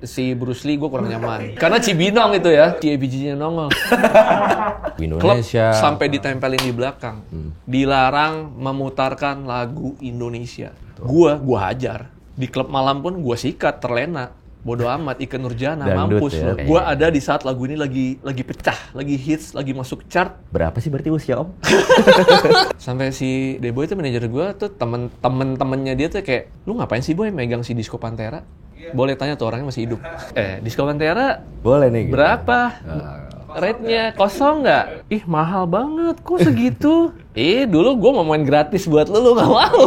si Bruce Lee gue kurang nyaman. Karena Cibinong itu ya, bijinya nongol. Indonesia. Klub sampai ditempelin di belakang. Dilarang memutarkan lagu Indonesia. Gua hajar. Di klub malam pun gua sikat, terlena. Bodoh amat, Ikke Nurjana, Dangdut mampus ya. lu. Gua ada di saat lagu ini lagi pecah, lagi hits, lagi masuk chart. Berapa sih berarti usia Om? Sampai si Deboy itu manajer gua tuh temen-temennya dia tuh kayak, lu ngapain sih Boy megang si Disco Pantera? Boleh tanya tuh orangnya masih hidup. Disco Pantera Boleh nih. Gitu. berapa? Rate-nya kosong nggak? Ih mahal banget, kok segitu? Dulu gue mau main gratis buat lu nggak mau.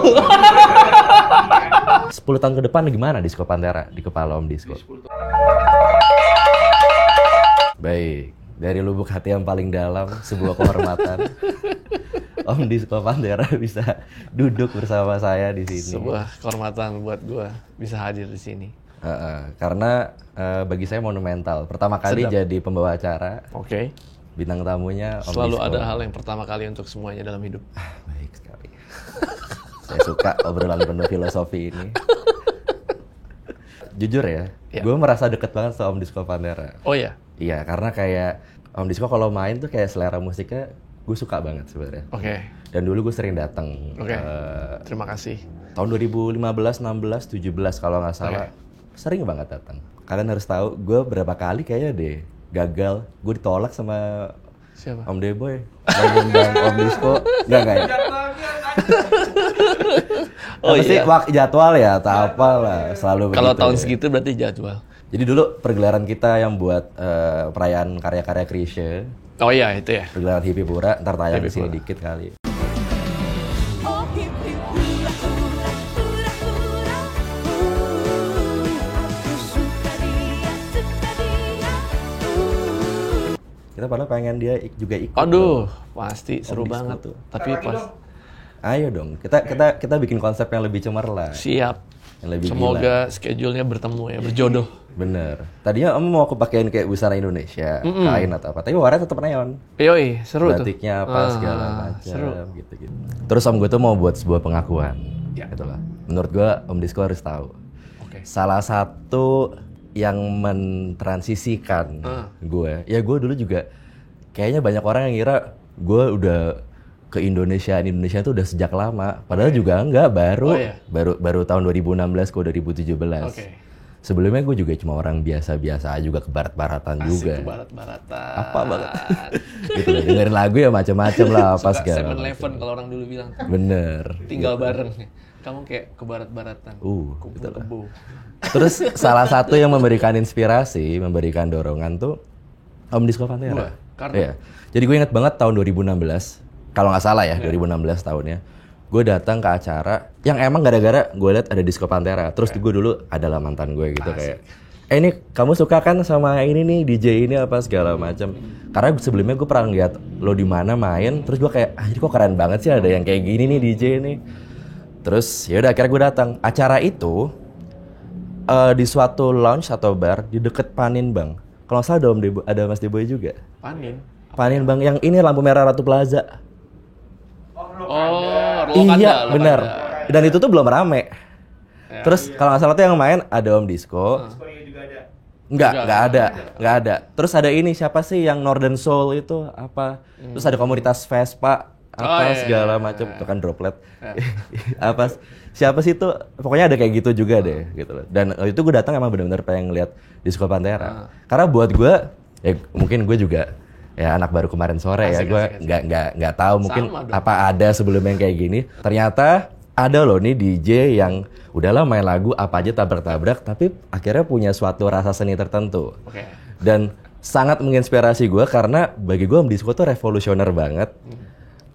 10 tahun ke depan gimana Disco Pantera di kepala Om Disco? Baik, dari lubuk hati yang paling dalam, sebuah kehormatan. Om Disco Pantera bisa duduk bersama saya di sini. Sebuah kehormatan buat gue bisa hadir di sini. Karena bagi saya monumental. Pertama kali jadi pembawa acara. Oke. Bintang tamunya Om Selalu Disco. ada hal yang pertama kali untuk semuanya dalam hidup. Baik sekali. Saya suka obrolan penuh filosofi ini. Jujur ya, gue merasa deket banget sama Om Disco Pantera. Oh ya? Iya, karena kayak Om Disco kalau main tuh kayak selera musiknya gue suka banget sebenarnya. Oke. Dan dulu gue sering datang. Oke. Terima kasih. Tahun 2015, 16, 17 kalau nggak salah. Sering banget datang. Kalian harus tahu, gue berapa kali kayaknya deh gagal. Gue ditolak sama Siapa? Om Deboy. Bang Om Disco. Enggak ya? Oh apa sih, iya. jadwal ya atau apalah. Selalu Kalau begitu tahun ya. segitu berarti jadwal. Jadi dulu pergelaran kita yang buat perayaan karya-karya Krisye. Oh iya, itu ya. Pergelaran Hippie Pura, ntar tayang di sini Hippie Pura. dikit kali. Oh hippie pura pura pura pura aku suka dia Kita padahal pengen dia juga ikut. Aduh, pasti seru Disco banget tuh. Tapi pas Ayo dong, kita bikin konsep yang lebih cemerlang. siap. Yang lebih Semoga schedule-nya bertemu ya, berjodoh. Bener. Tadinya Om mau aku pakein kayak busana Indonesia, kain atau apa. Tapi warnanya tetap neon. Yoi, seru tuh. Batiknya apa segala seru. macam gitu-gitu. Terus Om gue tuh mau buat sebuah pengakuan. Ya. Gitu lah. Menurut gue Om Disco harus tahu. Oke. Salah satu yang mentransisikan gue. Ya gue dulu juga kayaknya banyak orang yang ngira gue udah ke Indonesia tuh udah sejak lama. Padahal juga enggak, baru tahun 2016 ke 2017. Oke. Sebelumnya gue juga cuma orang biasa-biasa juga ke barat-baratan juga. Asik barat-baratan. Apa banget? Gitu loh, dengerin lagu ya macam-macam lah apa Suka segala. 7-Eleven kalau orang dulu bilang. Bener. Tinggal bareng. Kamu kayak ke barat-baratan. Kubu-kubu. Terus salah satu yang memberikan inspirasi, memberikan dorongan tuh Om Disco Pantera. Gua? Karena? Iya. Jadi gue ingat banget tahun 2016. Kalau nggak salah ya, 2016 tahunnya. Gue datang ke acara yang emang gara-gara gue liat ada Disco Pantera. Terus gue dulu adalah mantan gue gitu kayak, ini kamu suka kan sama ini nih DJ ini apa segala macam. Karena sebelumnya gue pernah lihat lo di mana main, terus gue kayak, anjir kok keren banget sih ada yang kayak gini nih DJ ini. Terus ya udah akhirnya gue datang. Acara itu di suatu lounge atau bar di deket Panin Bang. Kalau nggak salah ada Mas Deboy juga. Panin Bang yang ini lampu merah Ratu Plaza. Lokanda. Iya, benar. Dan itu tuh belum rame. Terus kalau nggak salah tuh yang main ada Om Disco. Nggak ada. Terus ada ini siapa sih yang Northern Soul itu apa? Terus ada komunitas Vespa apa segala macam, itu kan droplet. Apa? Siapa sih itu? Pokoknya ada kayak gitu juga deh, gitu loh. Dan itu gue datang emang benar-benar pengen ngeliat Disco Pantera. Karena buat gue, ya mungkin gue juga ya anak baru kemarin sore ya, gue nggak tahu mungkin apa ada sebelumnya yang kayak gini. Ternyata ada loh nih DJ yang udahlah main lagu apa aja tabrak-tabrak, tapi akhirnya punya suatu rasa seni tertentu. Dan sangat menginspirasi gue karena bagi gue Om Disco tuh revolusioner banget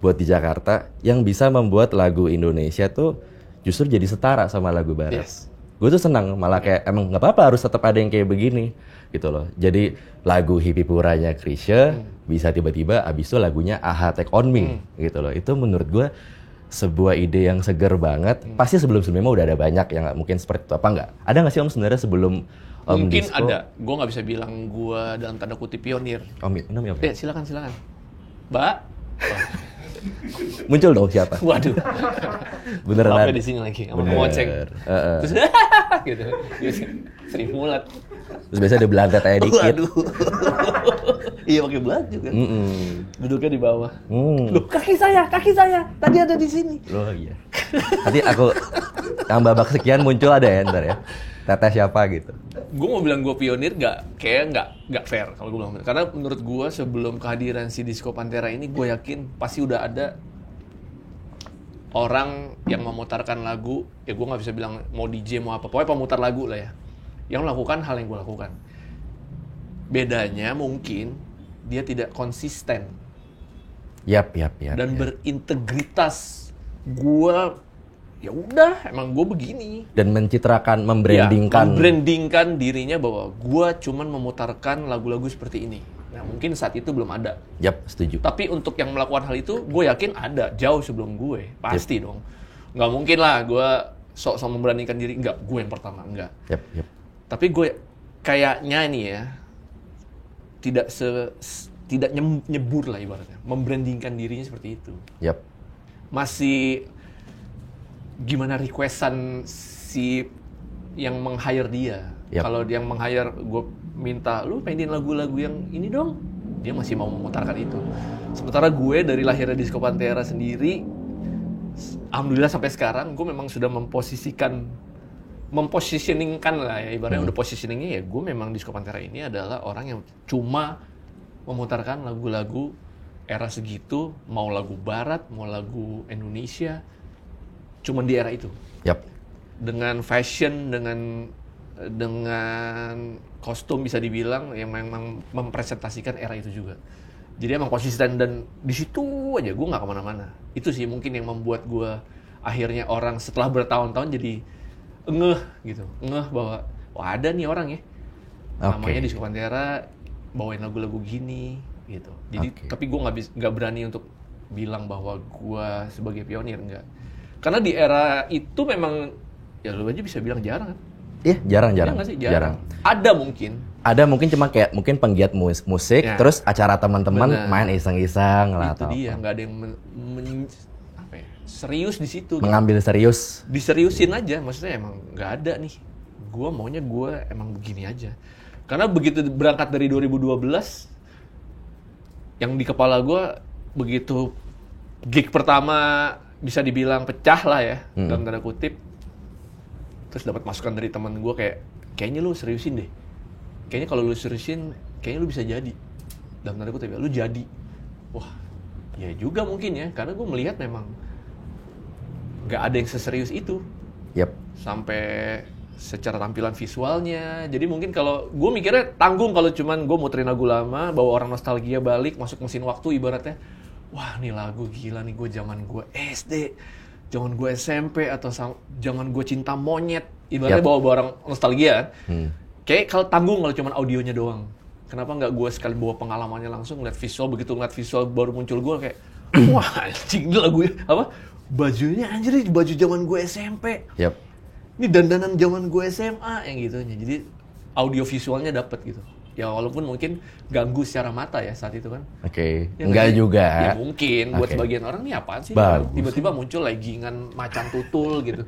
buat di Jakarta yang bisa membuat lagu Indonesia tuh justru jadi setara sama lagu Barat. Gue tuh senang, malah kayak emang nggak apa-apa harus tetap ada yang kayak begini gitu loh. Jadi lagu Hippie Puranya Krisye bisa tiba-tiba abis itu lagunya Aha Take On Me gitu loh. Itu menurut gue sebuah ide yang seger banget. Pasti sebelum-sebelumnya udah ada banyak yang mungkin seperti itu apa enggak? Ada nggak sih Om sebenarnya sebelum Om Mungkin Disco? ada. Gue nggak bisa bilang gue dalam tanda kutip pionir. Om, namanya apa? Silakan. Mbak. Muncul dong siapa? Waduh. Beneran Sampai ada. di sini lagi. Sama Bener. ngoceng. Terus gitu. Sering mulat. Terus biasanya ada belantet aja dikit. Waduh. Iya pakai baju kan. Duduknya di bawah. Loh, kaki saya. Tadi ada di sini. Loh iya. Nanti aku yang babak sekian muncul ada ya ntar ya. Teteh siapa gitu. Gue mau bilang gue pionir nggak fair kalau gue bilang. Karena menurut gue sebelum kehadiran si Disco Pantera ini, gue yakin pasti udah ada orang yang memutarkan lagu. Ya gue nggak bisa bilang mau DJ mau apa, pokoknya pemutar lagu lah ya, yang melakukan hal yang gue lakukan. Bedanya mungkin dia tidak konsisten Yap. dan berintegritas. Gue ya udah, emang gue begini. Dan mencitrakan, membrandingkan dirinya bahwa gue cuman memutarkan lagu-lagu seperti ini. Nah mungkin saat itu belum ada. Yap, setuju. Tapi untuk yang melakukan hal itu, gue yakin ada jauh sebelum gue. Pasti dong. Nggak mungkin lah gue sok-sok memberanikan diri. Enggak, gue yang pertama. Enggak. Yap. Tapi gue kayaknya nih ya, tidak nyebur lah ibaratnya. Membrandingkan dirinya seperti itu. Yap. Masih gimana requestan si yang meng-hire dia. Yap. Kalau dia yang meng-hire, gue minta, lu mainin lagu-lagu yang ini dong. Dia masih mau memutarkan itu. Sementara gue dari lahirnya Disco Pantera sendiri, alhamdulillah sampai sekarang, gue memang sudah mempositioningkan lah ya. Ibaratnya udah positioningnya ya, gue memang Disco Pantera ini adalah orang yang cuma memutarkan lagu-lagu era segitu, mau lagu barat, mau lagu Indonesia, cuman di era itu. Yap. Dengan fashion, dengan kostum bisa dibilang yang memang mempresentasikan era itu juga. Jadi emang konsisten dan di situ aja, gue nggak kemana-mana. Itu sih mungkin yang membuat gue akhirnya orang setelah bertahun-tahun jadi ngeh bahwa wah ada nih orang ya, namanya Disco Pantera, bawain lagu-lagu gini gitu. Jadi tapi gue nggak berani untuk bilang bahwa gue sebagai pionir, enggak. Karena di era itu memang ya lu aja bisa bilang jarang kan. Iya, jarang. Nggak sih? Jarang. Ada mungkin Cuma kayak mungkin penggiat musik, ya. Terus acara teman-teman main iseng-iseng lah. Itu dia, nggak ada yang serius di situ. Mengambil serius. Diseriusin aja, maksudnya emang nggak ada nih. Gue maunya gue emang begini aja. Karena begitu berangkat dari 2012, yang di kepala gue begitu gig pertama bisa dibilang pecah lah ya, dalam tanda kutip. Terus dapat masukan dari teman gue kayaknya lu seriusin deh. Kayaknya kalau lu seriusin, kayaknya lu bisa jadi. Dalam tanda kutip ya, lu jadi. Wah, ya juga mungkin ya, karena gue melihat memang nggak ada yang seserius itu. Yap. Sampai secara tampilan visualnya. Jadi mungkin kalau gue mikirnya tanggung kalau cuman gue muterin lagu lama, bawa orang nostalgia balik, masuk mesin waktu ibaratnya. Wah, nih lagu gila nih, gue zaman gue SD, zaman gue SMP, atau zaman gue cinta monyet. Ibaratnya bawa orang nostalgia. Kayak kalau tanggung kalau cuman audionya doang. Kenapa nggak gue sekali bawa pengalamannya langsung, ngeliat visual, begitu ngeliat visual baru muncul gue kayak, wah anjing, ini lagu apa? Bajunya anjir, baju zaman gue SMP. Yap. Ini dandanan zaman gue SMA yang gitunya. Jadi audio visualnya dapet gitu. Ya walaupun mungkin ganggu secara mata ya saat itu kan. Oke. Ya, Enggak juga. Ya mungkin buat sebagian orang nih apaan sih? Bagus. Tiba-tiba muncul leggingan macan tutul gitu.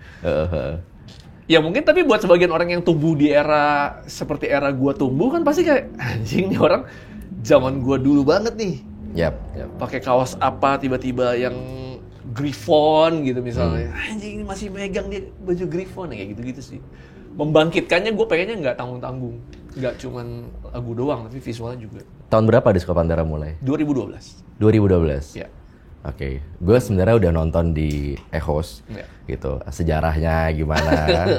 Ya mungkin, tapi buat sebagian orang yang tumbuh di era seperti era gua tumbuh kan pasti kayak anjing nih orang zaman gua dulu banget nih. Yap. Ya, pakai kaos apa tiba-tiba yang Griffon gitu misalnya. Anjing ini masih megang dia baju Griffon ya, kayak gitu-gitu sih. Membangkitkannya gue pengennya nggak tanggung-tanggung. Nggak cuman lagu doang, tapi visualnya juga. Tahun berapa Disco Pantera mulai? 2012. 2012? Ya. Oke. Gue sebenarnya udah nonton di Echos. Ya. Gitu. Sejarahnya gimana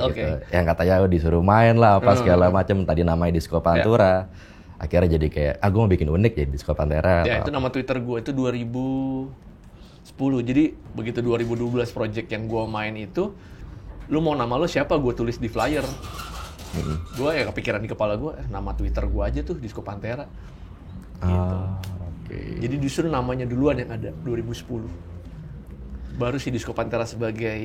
Oke. gitu. Yang katanya disuruh main lah apa segala macam. Tadi namanya Disco Pantera. Akhirnya jadi kayak, gue mau bikin unik jadi Disco Pantera. Ya, itu nama Twitter gue itu 2010. Jadi begitu 2012 project yang gue main itu, lu mau nama lu siapa, gue tulis di flyer. Gue ya kepikiran di kepala gue, nama Twitter gue aja tuh Disco Pantera. Gitu. Jadi justru namanya duluan yang ada 2010. Baru si Disco Pantera sebagai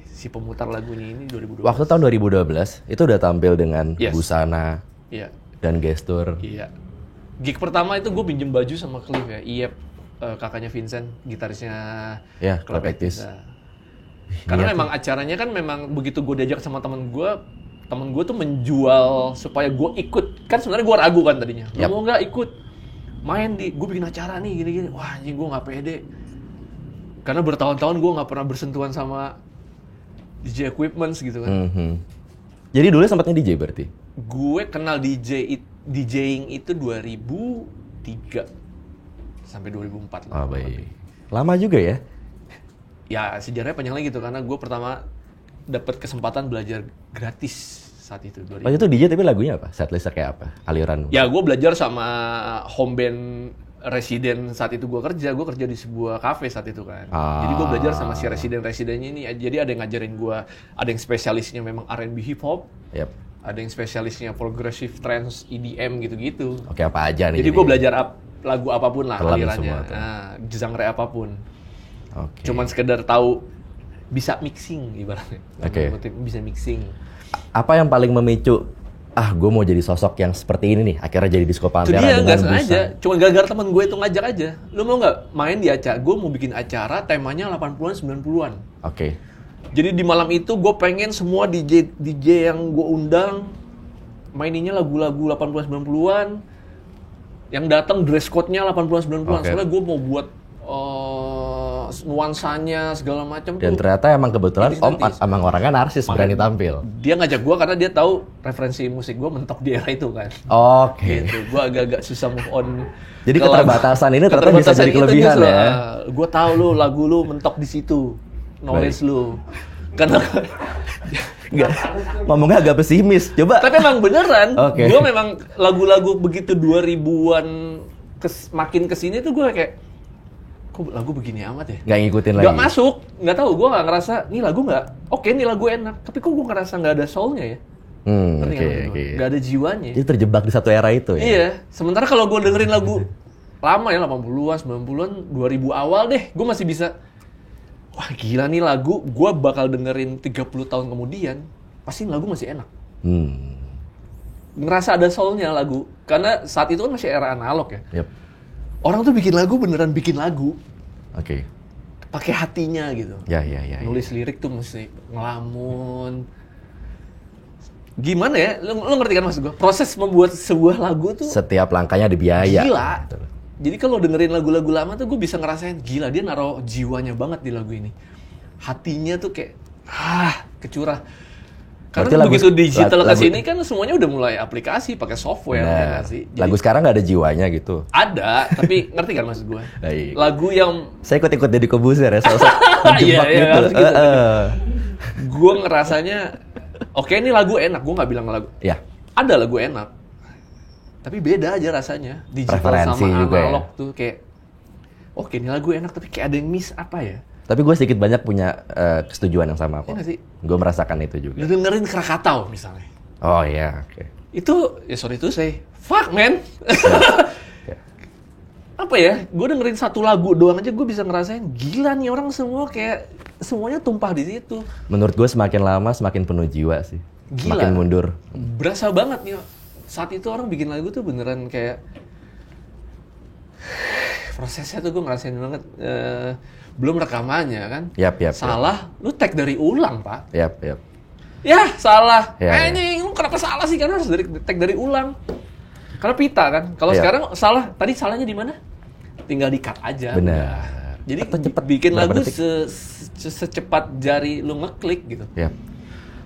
si pemutar lagunya ini 2012. Waktu tahun 2012 itu udah tampil dengan busana dan gestur. Iya. Gig pertama itu gue pinjem baju sama Cliff ya. Iep, kakaknya Vincent, gitarisnya Club Actis. Karena memang acaranya kan memang begitu gue diajak sama temen gue, temen gue tuh menjual supaya gue ikut. Kan sebenarnya gue ragu kan tadinya. Lo mau nggak ikut main gue bikin acara nih gini-gini. Wah anjing gue nggak pede. Karena bertahun-tahun gue nggak pernah bersentuhan sama DJ equipment gitu kan. Jadi dulu sempatnya DJ berarti? Gue kenal DJing itu 2003 sampai 2004 lah. Oh baik. Lama juga ya? Ya sejarahnya panjang lagi gitu karena gue pertama dapat kesempatan belajar gratis saat itu. Waktu itu DJ tapi lagunya apa? Setlistnya kayak apa? Aliran? Ya gue belajar sama home band residen saat itu gue kerja di sebuah cafe saat itu kan. Jadi gue belajar sama si residennya ini. Jadi ada yang ngajarin gue, ada yang spesialisnya memang R&B hip hop, ada yang spesialisnya progressive trance EDM gitu-gitu. Oke, apa aja nih? Jadi gue belajar lagu apapun lah alirannya, genre apapun. Cuman sekedar tahu bisa mixing ibaratnya. Bisa mixing. Apa yang paling memicu? Gue mau jadi sosok yang seperti ini nih. Akhirnya jadi Disco Pantera. Itu dia nggak sengaja. Cuma gara-gara teman gue itu ngajak aja. Lu mau nggak main di acara? Gue mau bikin acara temanya 80-an 90-an. Oke. Jadi di malam itu gue pengen semua DJ yang gue undang maininnya lagu-lagu 80-an 90-an. Yang datang dress code-nya 80-an 90-an. Soalnya gue mau buat nuansanya segala macam. Dan ternyata emang kebetulan Om emang orangnya narsis, berani tampil. Dia ngajak gue karena dia tahu referensi musik gue mentok di era itu kan. Gitu. Gue agak-agak susah move on. Jadi keterbatasan ini ternyata bisa jadi kelebihan ya. Gue tahu lu lagu lu mentok di situ, knowledge lu. Karena ngomongnya agak pesimis. Coba. Tapi emang beneran. Gue memang lagu-lagu begitu 2000-an makin kesini tuh gue kayak kok lagu begini amat ya? Nggak ngikutin lagi? Nggak masuk, nggak tahu. Gue nggak ngerasa, nih lagu nggak, oke nih lagu enak. Tapi kok gue ngerasa nggak ada soulnya ya? Nggak ada jiwanya. Jadi terjebak di satu era itu ya? Iya, sementara kalau gue dengerin lagu lama ya, 80-an, 90-an, 2000 awal deh, gue masih bisa, wah gila nih lagu, gue bakal dengerin 30 tahun kemudian, pasti lagu masih enak. Ngerasa ada soulnya lagu, karena saat itu kan masih era analog ya. Orang tuh bikin lagu beneran bikin lagu. Pakai hatinya gitu. Nulis lirik tuh mesti ngelamun. Gimana ya? Lu ngerti kan maksud gue? Proses membuat sebuah lagu tuh setiap langkahnya ada biaya. Gila. Jadi kalau dengerin lagu-lagu lama tuh gue bisa ngerasain gila dia naruh jiwanya banget di lagu ini. Hatinya tuh kayak kecurah. Karena begitu digital kesini kan semuanya udah mulai aplikasi, pakai software ya sih. Jadi, lagu sekarang nggak ada jiwanya gitu. Ada, tapi ngerti kan maksud gue? Lagu yang saya ikut Deddy Corbuzier ya, sosok menjebak gitu. Gue ngerasanya, oke ini lagu enak, gue nggak bilang lagu. Ada lagu enak, tapi beda aja rasanya. Digital preferensi sama juga analog tuh kayak, oke ini lagu enak, tapi kayak ada yang miss apa ya? Tapi gue sedikit banyak punya kesetujuan yang sama kok. Iya sih? Gue merasakan itu juga. Dengerin Krakatau misalnya. Oh iya, Itu, ya sorry to say, fuck man. Apa ya, gue dengerin satu lagu doang aja gue bisa ngerasain, gila nih orang semua kayak, semuanya tumpah di situ. Menurut gue semakin lama semakin penuh jiwa sih. Gila. Semakin mundur. Berasa banget nih, saat itu orang bikin lagu tuh beneran kayak, prosesnya tuh gue ngerasain banget. Belum rekamannya kan? Salah, lu tag dari ulang, Pak. Ya, salah. Anjing, lu kenapa salah sih? Karena harus tag dari ulang. Karena pita kan. Kalau sekarang salah, tadi salahnya di mana? Tinggal di-cut aja. Benar. Jadi cepet bikin lagu secepat jari lu ngeklik gitu.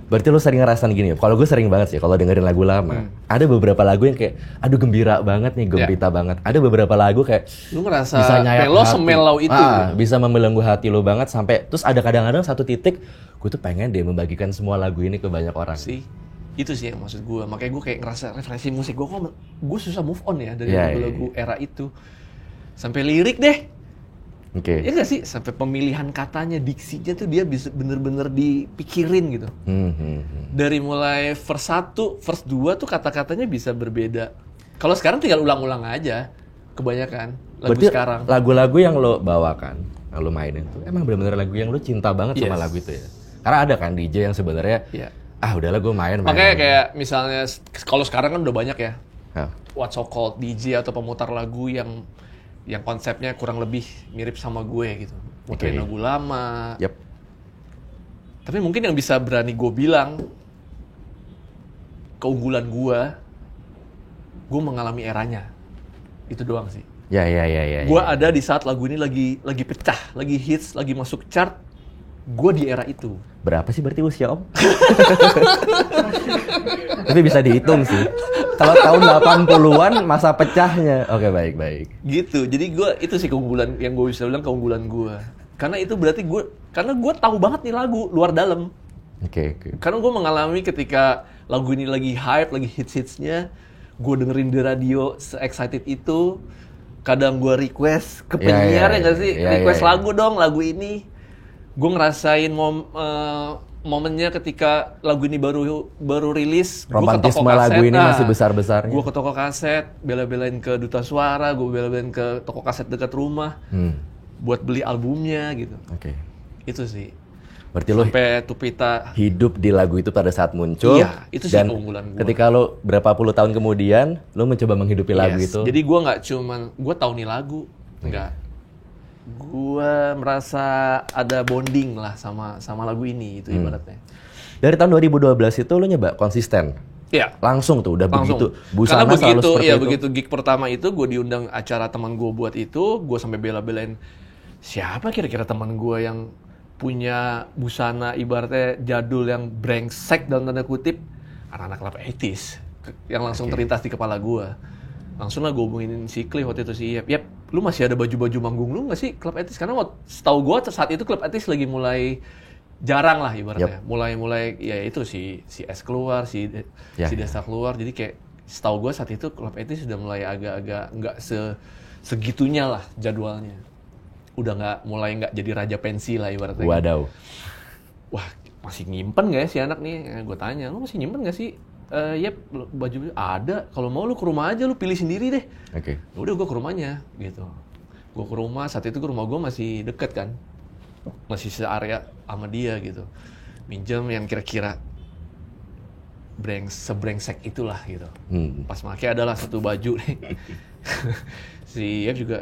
Berarti lu sering ngerasain gini, kalau gue sering banget sih kalau dengerin lagu lama. Ada beberapa lagu yang kayak, aduh gembira banget nih, gembira banget. Ada beberapa lagu kayak lu ngerasa bisa nyayat hati. semelau itu. Bisa membelenggu hati lu banget sampai terus ada kadang-kadang satu titik, gue tuh pengen deh membagikan semua lagu ini ke banyak orang. Itu sih yang maksud gue. Makanya gue kayak ngerasa referensi musik gue susah move on ya dari lagu-lagu era itu. Sampai lirik deh. Ya nggak sih, sampai pemilihan katanya, diksinya tuh dia bisa bener-bener dipikirin gitu. Dari mulai verse 1, verse 2 tuh kata-katanya bisa berbeda. Kalau sekarang tinggal ulang-ulang aja, kebanyakan lagu berarti sekarang. Lagu-lagu yang lo bawakan, yang lo mainin tuh emang bener-bener lagu yang lo cinta banget sama lagu itu ya? Karena ada kan DJ yang sebenarnya, udahlah gue main. Makanya kayak misalnya, kalau sekarang kan udah banyak ya, what so called DJ atau pemutar lagu yang konsepnya kurang lebih mirip sama gue gitu. Muterin lagu lama. Tapi mungkin yang bisa berani gue bilang, keunggulan gue mengalami eranya. Itu doang sih. Ya. Gue ada di saat lagu ini lagi pecah, lagi hits, lagi masuk chart. Gue di era itu. Berapa sih berarti usia Om? Tapi bisa dihitung sih. Kalau tahun 80-an masa pecahnya. Oke, baik. Gitu. Jadi gue itu sih keunggulan yang gue bisa bilang keunggulan gue. Karena itu berarti karena gue tahu banget nih lagu luar dalam. Oke. Karena gue mengalami ketika lagu ini lagi hype, lagi hits-hitsnya, gue dengerin di radio se-excited itu. Kadang gue request ke penyiar ya nggak sih? Request lagu dong, lagu ini. Gue ngerasain momennya ketika lagu ini baru rilis. Romantisme lagu ini masih besar-besarnya. Gue ke toko kaset, bela-belain ke Duta Suara, gue bela-belain ke toko kaset dekat rumah. Buat beli albumnya gitu. Oke. Itu sih. Berarti lo sampai Tupita hidup di lagu itu pada saat muncul. Iya, itu sih dan keunggulan gue. ketika lo berapa puluh tahun kemudian, lo mencoba menghidupi lagu itu. Jadi gue nggak cuman, gue tahu nih lagu. Enggak. Gue merasa ada bonding lah sama lagu ini, itu ibaratnya. Dari tahun 2012 itu lo nyoba konsisten? Iya. Langsung tuh, udah Langsung. begitu. Busana Karena selalu begitu, seperti ya itu. begitu gig pertama itu, gue diundang acara teman gue buat itu, gue sampai bela-belain siapa kira-kira teman gue yang punya busana ibaratnya jadul yang brengsek dalam tanda kutip, anak-anak club 80s yang langsung terlintas di kepala gue. Langsung lah gue hubungin si Cliff waktu itu si Yep, lu masih ada baju-baju manggung lu nggak sih club 80s? Karena setahu gue saat itu club 80s lagi mulai jarang lah ibaratnya. Mulai ya itu si S keluar, si Desta keluar. Jadi kayak setahu gue saat itu club 80s sudah mulai agak-agak nggak segitunya lah jadwalnya. Udah mulai nggak jadi raja pensi lah ibaratnya. Wadaw. Wah, masih nyimpen nggak ya si anak nih? Gue tanya, lu masih nyimpen nggak sih? Baju ada. Kalau mau lu ke rumah aja, lu pilih sendiri deh. Oke. Udah gue ke rumahnya gitu. Gue ke rumah, saat itu rumah gue masih deket kan. Masih searea sama dia gitu. Minjem yang kira-kira sebrengsek itulah gitu. Pas pakai adalah satu baju nih. Si Yep juga,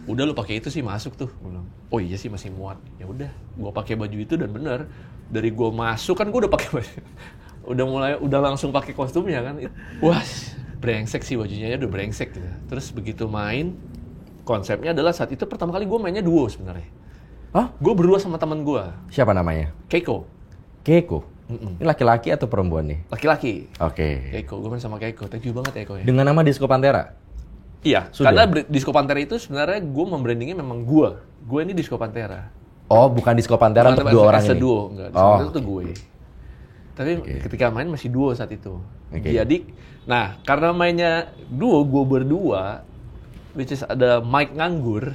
udah lu pakai itu sih masuk tuh. Gua bilang, oh iya sih masih muat. Ya udah, gue pakai baju itu dan bener dari gue masuk kan gue udah pakai baju. udah langsung pakai kostumnya kan. Wah, brengsek sih bajunya ya, udah brengsek gitu. Terus begitu main, konsepnya adalah saat itu pertama kali gue mainnya duo sebenarnya. Hah? Gue berdua sama teman gue. Siapa namanya? Keiko. Ini laki-laki atau perempuan nih? Laki-laki. Oke. Keiko, gue main sama Keiko. Thank you banget ya Keiko ya. Dengan nama Disco Pantera? Iya, Sudah. karena Disco Pantera itu sebenarnya gue membrandingnya memang gue. Gue ini Disco Pantera. Oh, bukan Disco Pantera untuk dua orang ini? Duo, enggak. Disco Pantera itu gue. Tapi ketika main masih duo saat itu. Jadi, nah karena mainnya duo, gue berdua, which is ada Mike nganggur.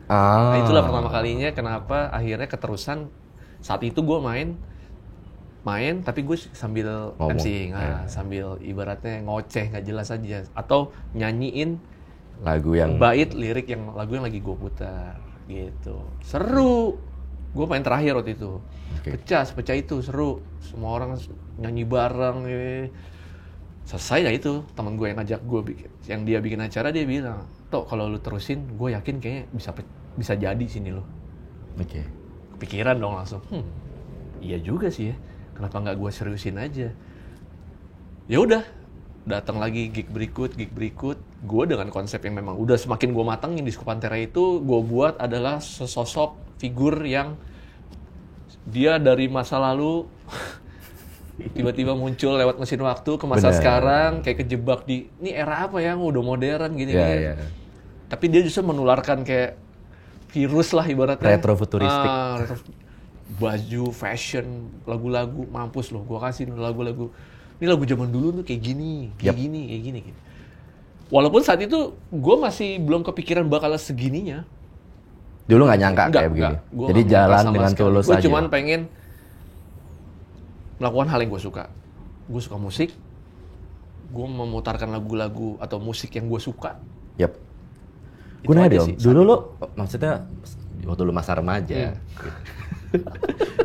Nah itulah pertama kalinya kenapa akhirnya keterusan. Saat itu gue main, tapi gue sambil MC, sambil ibaratnya ngoceh, nggak jelas aja. Atau nyanyiin lagu yang lirik yang lagu yang lagi gue putar gitu. Seru. Gue main terakhir waktu itu. Sepecah itu seru. Semua orang nyanyi bareng. Selesai ya itu, teman gue yang ngajak gue yang dia bikin acara, dia bilang, "Tok, kalau lu terusin, gue yakin kayaknya bisa jadi sini lo." Oke. Kepikiran dong langsung. Iya juga sih ya. Kenapa nggak gue seriusin aja? Ya udah, datang lagi gig berikut. Gue dengan konsep yang memang udah semakin gue matangin, Disco Pantera itu gue buat adalah sesosok figur yang dia dari masa lalu tiba-tiba muncul lewat mesin waktu ke masa sekarang, kayak kejebak di ini era apa ya, udah modern gini. Tapi dia justru menularkan kayak virus lah ibaratnya. Retrofuturistik. Baju, fashion, lagu-lagu, mampus loh. Gua kasih lagu-lagu. Ini lagu zaman dulu tuh kayak gini. Walaupun saat itu gue masih belum kepikiran bakal segininya. Dulu nggak nyangka kayak begini. Jadi jalan dengan tulus aja. Gue cuman pengen melakukan hal yang gue suka. Gue suka musik. Gue memutarkan lagu-lagu atau musik yang gue suka. Gue nanya Om, dulu lo, maksudnya waktu lu masa remaja,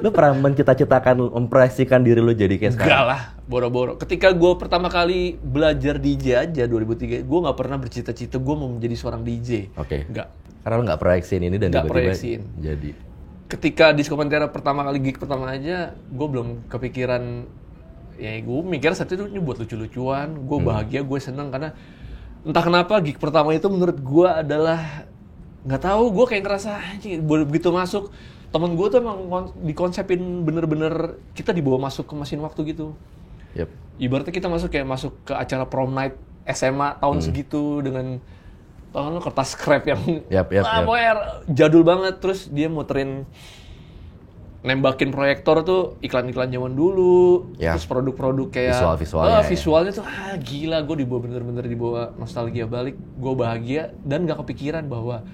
lu pernah mencita-citakan, memproyeksikan diri lu jadi kayak sekarang? Enggak lah, boro-boro. Ketika gue pertama kali belajar DJ aja 2003, gue nggak pernah bercita-cita gue mau menjadi seorang DJ. Enggak. Karena lu nggak proyeksiin ini dan tiba-tiba jadi. Ketika Disco Pantera gig pertama aja, gue belum kepikiran ya gue mikir saat itu ini buat lucu-lucuan, gue bahagia, gue seneng karena entah kenapa gig pertama itu menurut gue adalah nggak tahu, gue kayak ngerasa anjing, begitu masuk temen gue tuh emang dikonsepin bener-bener kita dibawa masuk ke mesin waktu gitu. Yep. Ibaratnya kita masuk ke acara prom night SMA tahun segitu dengan tahun kertas scrap yang pokoknya jadul banget, terus dia muterin nembakin proyektor tuh iklan-iklan zaman dulu, terus produk-produk kayak visualnya tuh gila, gue bener-bener dibawa nostalgia balik, gue bahagia dan gak kepikiran bahwa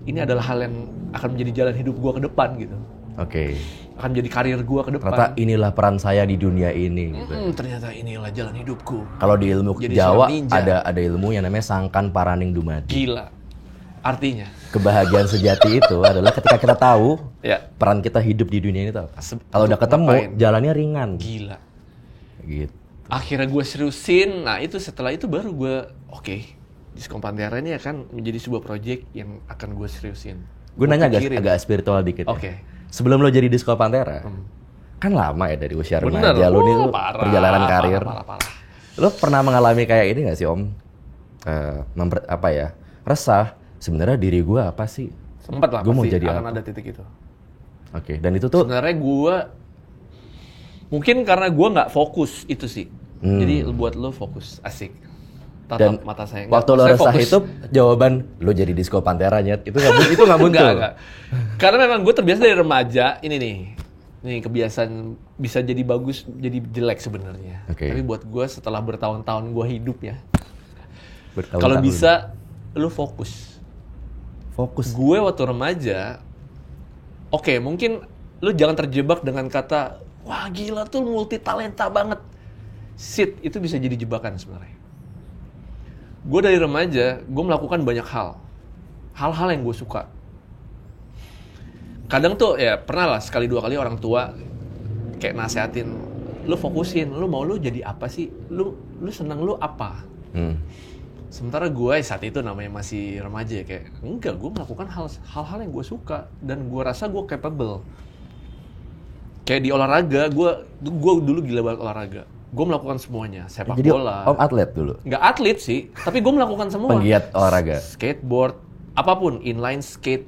ini adalah hal yang akan menjadi jalan hidup gue ke depan gitu. Oke. Akan menjadi karir gue ke depan. Ternyata inilah peran saya di dunia ini. Gitu. Ternyata inilah jalan hidupku. Kalau di ilmu Jawa ada ilmu yang namanya sangkan paraning dumadi. Gila. Artinya kebahagiaan sejati itu adalah ketika kita tahu peran kita hidup di dunia ini tuh apa. Kalau udah ketemu, jalannya ringan. Gila. Gitu. Akhirnya gue seriusin. Nah itu setelah itu baru gue Disco Pantera ini akan menjadi sebuah project yang akan gue seriusin. Gue nanya agak spiritual dikit ya. Sebelum lo jadi Disco Pantera, kan lama ya dari usia remaja lo nih perjalanan karir. Parah. Lo pernah mengalami kayak ini nggak sih Om? Resah. Sebenarnya diri gue apa sih? Sempat lah, gue mau jadi akan apa? ada titik itu. Oke, dan itu tuh sebenarnya gue mungkin karena gue nggak fokus itu sih. Jadi buat lo fokus, asik. Dan mata saya. Waktu lo resah fokus. Itu jawaban lo jadi Disco Pantera nyet. Itu nggak muncul. Enggak. Karena memang gue terbiasa dari remaja ini kebiasaan bisa jadi bagus, jadi jelek sebenarnya. Tapi buat gue setelah bertahun-tahun gue hidup ya, kalau bisa lo fokus. Gue waktu remaja, mungkin lu jangan terjebak dengan kata, wah gila tuh multi talenta banget. Itu bisa jadi jebakan sebenarnya. Gue dari remaja, gue melakukan banyak hal-hal yang gue suka. Kadang tuh ya pernah lah sekali dua kali orang tua kayak nasehatin, lu fokusin, lu mau lu jadi apa sih? Lu seneng lu apa? Sementara gue saat itu namanya masih remaja kayak enggak, gue melakukan hal-hal yang gue suka dan gue rasa gue capable. Kayak di olahraga, gue dulu gila banget olahraga. Gue melakukan semuanya, sepak bola. Om atlet dulu? Nggak atlet sih, tapi gue melakukan semua. Penggiat olahraga? Skateboard, apapun, inline skate,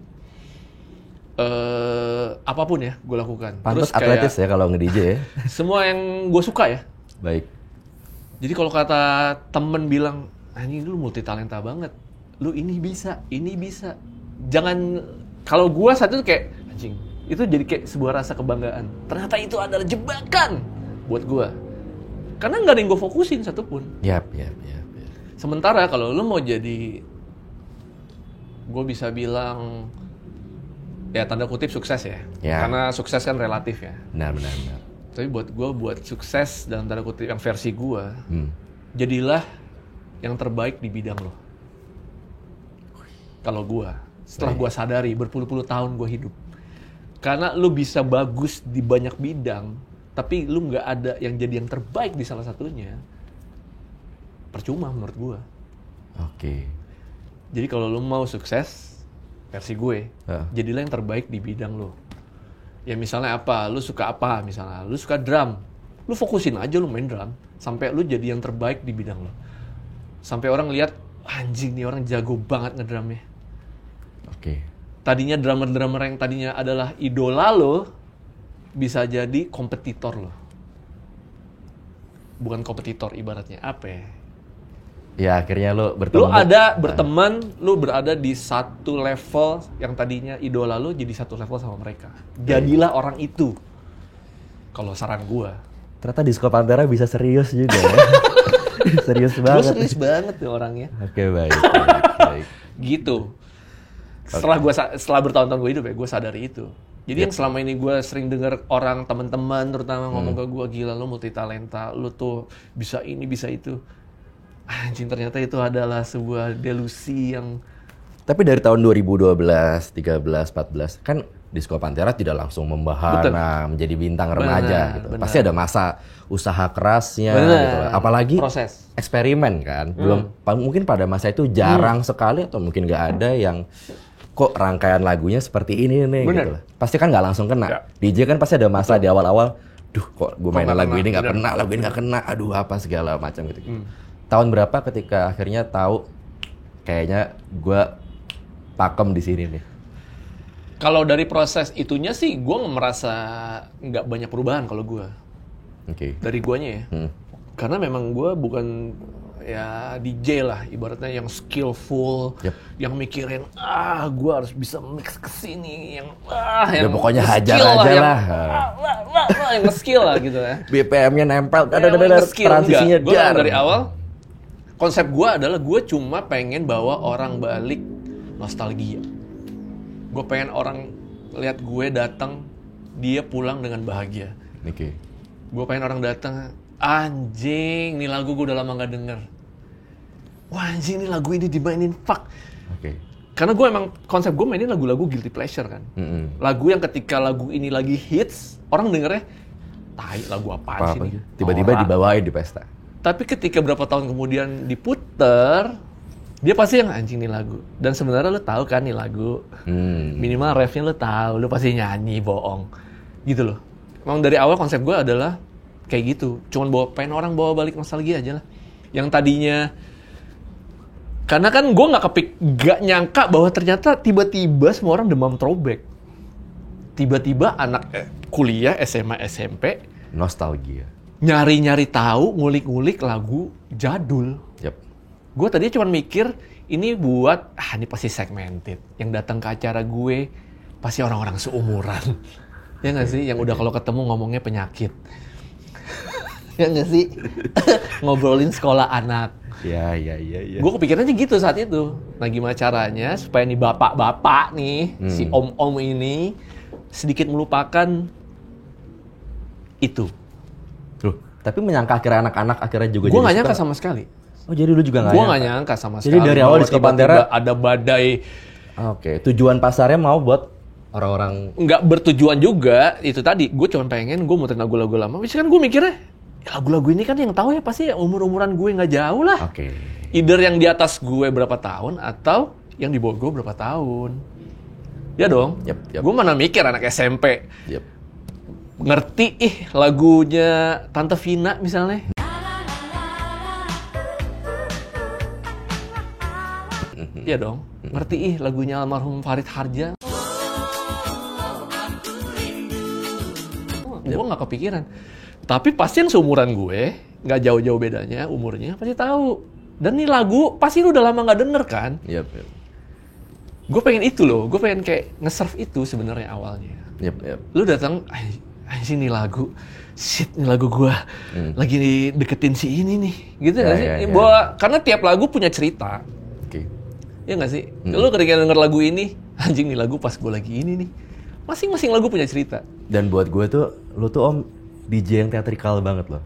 apapun ya gue lakukan. Pantes atletis ya kalau nge-DJ ya? Semua yang gue suka ya. Baik. Jadi kalau kata temen bilang, anjing lu multi talenta banget, lu ini bisa. Jangan, kalau gue saat itu kayak anjing, itu jadi kayak sebuah rasa kebanggaan. Ternyata itu adalah jebakan buat gue, karena nggak ada yang gue fokusin satupun. Yap. Sementara kalau lu mau jadi, gue bisa bilang ya tanda kutip sukses ya, karena sukses kan relatif ya. Benar. Tapi buat gue, buat sukses dalam tanda kutip yang versi gue, jadilah yang terbaik di bidang lo. Kalau gue, setelah gue sadari berpuluh-puluh tahun gue hidup, karena lo bisa bagus di banyak bidang, tapi lo nggak ada yang jadi yang terbaik di salah satunya, percuma menurut gue. Jadi kalau lo mau sukses, versi gue, jadilah yang terbaik di bidang lo. Ya misalnya apa, lo suka apa, misalnya lo suka drum, lo fokusin aja lo main drum sampai lo jadi yang terbaik di bidang lo. Sampai orang lihat, anjing nih orang jago banget ngedrumnya. Tadinya drummer-drummer yang tadinya adalah idola lo, bisa jadi kompetitor lo. Bukan kompetitor ibaratnya, apa ya? Ya akhirnya lo bertemu. Lo berada di satu level yang tadinya idola lo jadi satu level sama mereka. Jadilah orang itu. Kalau saran gua. Ternyata Disco Pantera bisa serius juga ya. Serius banget. Gue serius banget tuh orangnya. Baik. Gitu. Setelah bertahun-tahun gue hidup ya, gue sadari itu. Jadi yang selama ini gue sering dengar orang, teman-teman terutama ngomong ke gue, gila lo multi talenta, lo tuh bisa ini, bisa itu. Anjing, ternyata itu adalah sebuah delusi yang... Tapi dari tahun 2012, 13, 14, kan Disco Pantera tidak langsung membahana menjadi bintang remaja gitu. Pasti ada masa usaha kerasnya gitu. Apalagi proses eksperimen kan. Mungkin pada masa itu jarang sekali atau mungkin nggak ada yang kok rangkaian lagunya seperti ini nih gitu. Pasti kan nggak langsung kena. DJ kan pasti ada masa di awal-awal duh kok gue mainin nggak lagu ini nggak kena? kena, lagu ini nggak kena, aduh apa segala macam gitu. Tahun berapa ketika akhirnya tahu kayaknya gue pakem di sini nih? Kalau dari proses itunya sih, gue merasa nggak banyak perubahan kalau gue. Oke. Dari guanya ya. Karena memang gue bukan ya DJ lah, ibaratnya yang skillful, Yep. yang mikirin, gue harus bisa mix ke sini, yang Ya, pokoknya hajar skill aja yang, lah. yang skill lah gitu ya. BPM-nya nempel, Yang ada skill, transisinya enggak. Gue dar. dari awal, konsep gue adalah gue cuma pengen bawa orang balik nostalgia. Gue pengen orang lihat gue datang, dia pulang dengan bahagia. Oke. Gue pengen orang datang, anjing, nih lagu gue udah lama gak denger. Wah anjing, nih lagu ini dimainin, fuck. Oke. Karena gue emang, konsep gue mainin lagu-lagu guilty pleasure kan. Lagu yang ketika lagu ini lagi hits, orang dengernya, tai lagu apaan sih Apa-apa nih? gitu. Tiba-tiba Norak. dibawain di pesta. Tapi ketika berapa tahun kemudian diputer, dia pasti yang anjing nih lagu. Dan sebenarnya lo tahu kan nih lagu. Minimal refnya lo tahu, lo pasti nyanyi, bohong. Gitu loh. Emang dari awal konsep gue adalah kayak gitu. Cuman pengen orang bawa balik nostalgia aja lah. Yang tadinya, karena kan gue gak nyangka bahwa ternyata tiba-tiba semua orang demam throwback. Tiba-tiba anak kuliah, SMA, SMP, Nostalgia. nyari-nyari tahu, ngulik-ngulik lagu jadul. Yep. Gue tadinya cuma mikir, ini buat, ini pasti segmented. Yang datang ke acara gue, pasti orang-orang seumuran. Ya nggak sih? Yang udah kalau ketemu ngomongnya penyakit. Ya nggak sih? Ngobrolin sekolah anak. Ya. Gue kepikirannya gitu saat itu. Nah gimana caranya supaya nih bapak-bapak nih, si om-om ini, sedikit melupakan itu. Loh, tapi menyangka akhirnya anak-anak akhirnya juga Gue jadi nggak suka. nyangka sama sekali. Oh, jadi lu juga nggak Gue nyangka? nggak nyangka sama Jadi sekali. dari awal bahwa Disco tiba-tiba Pantera- ada badai. Oke, tujuan pasarnya mau buat orang-orang. Nggak bertujuan juga, itu tadi. Gue cuma pengen gue muterin lagu-lagu lama. Biasanya kan gue mikirnya, lagu-lagu ini kan yang tahu ya pasti ya umur-umuran gue nggak jauh lah. Oke. Either yang di atas gue berapa tahun, atau yang di bawah gue berapa tahun. Ya dong. Yep. Gue mana mikir anak SMP. Yep. Ngerti lagunya Tante Vina misalnya. Iya dong. Ngerti lagunya almarhum Farid Harja. Gue nggak kepikiran. Tapi pasti yang seumuran gue, nggak jauh-jauh bedanya umurnya, pasti tahu. Dan nih lagu pasti lu udah lama nggak denger kan? Yep. Gue pengen itu loh. Gue pengen kayak nge-serve itu sebenarnya awalnya. Yep. Lu datang, anjing nih lagu, shit nih lagu gua lagi deketin si ini nih, gitu nggak sih? Ya. Bahwa karena tiap lagu punya cerita, Oke. ya nggak sih? Lu ketika denger lagu ini, anjing nih lagu pas gua lagi ini nih, masing-masing lagu punya cerita. Dan buat gue tuh, lu tuh om DJ yang teatrikal banget loh.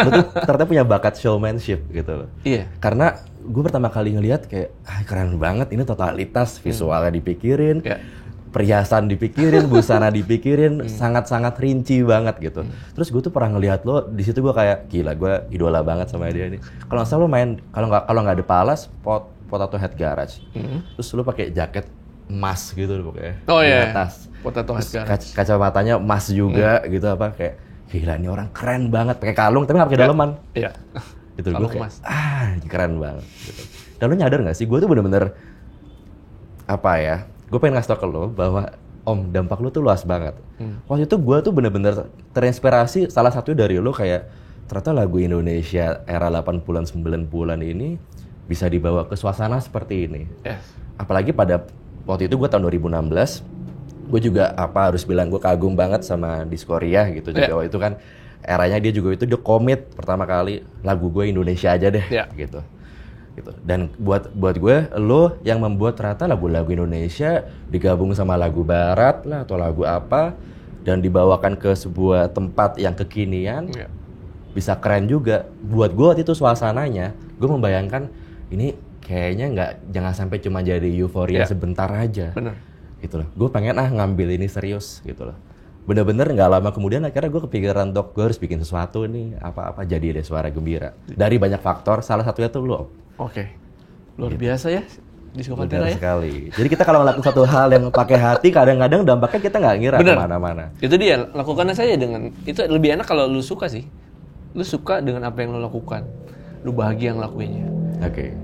Lu tuh ternyata punya bakat showmanship gitu loh. Iya. Karena gue pertama kali ngelihat kayak, keren banget, ini totalitas visualnya dipikirin. Iya. Perhiasan dipikirin, busana dipikirin, sangat-sangat rinci banget gitu. Terus gue tuh pernah ngelihat lo di situ, gue kayak gila, gue idola banget sama dia nih. Kalau nggak salah lo main, kalau nggak ada Palas, Potato Head Garage. Terus lo pakai jaket emas gitu loh pokoknya. Oh di iya. atas. Potato Head Terus Garage. kacamatanya emas juga gitu apa kayak gila ini orang keren banget pakai kalung tapi nggak pakai daleman. Iya. Gitu gue Kalung kayak emas. keren banget gitu. Dan lo nyadar nggak sih gue tuh bener-bener apa ya, gue pengen ngasih tau ke lo bahwa om dampak lo tuh luas banget. Waktu itu gue tuh bener-bener terinspirasi salah satu dari lo kayak ternyata lagu Indonesia era 80-an 90-an ini bisa dibawa ke suasana seperti ini. Yes. Apalagi pada waktu itu gue tahun 2016 gue juga harus bilang gue kagum banget sama Diskoria gitu juga. Waktu itu kan eranya dia juga itu dia komit pertama kali lagu gue Indonesia aja deh gitu. Dan buat gue lo yang membuat ternyata lagu-lagu Indonesia digabung sama lagu barat lah atau lagu apa dan dibawakan ke sebuah tempat yang kekinian bisa keren juga. Buat gue waktu itu suasananya gue membayangkan ini kayaknya jangan sampai cuma jadi euforia sebentar aja. Bener. Gitu loh. Gue pengen ngambil ini serius gitu loh. Bener-bener nggak lama kemudian akhirnya gue kepikiran gue harus bikin sesuatu nih apa-apa jadi deh Suara Gembira. Dari banyak faktor, salah satunya tuh lo. Oke. Luar biasa ya. Disco Benar Pantera ya. sekali. Jadi kita kalau melakukan suatu hal yang pakai hati, kadang-kadang dampaknya kita nggak ngira Bener. kemana-mana. Itu dia, lakukannya saja dengan itu lebih enak kalau lu suka sih. Lu suka dengan apa yang lu lakukan. Lu bahagia ngelakuinnya. Oke.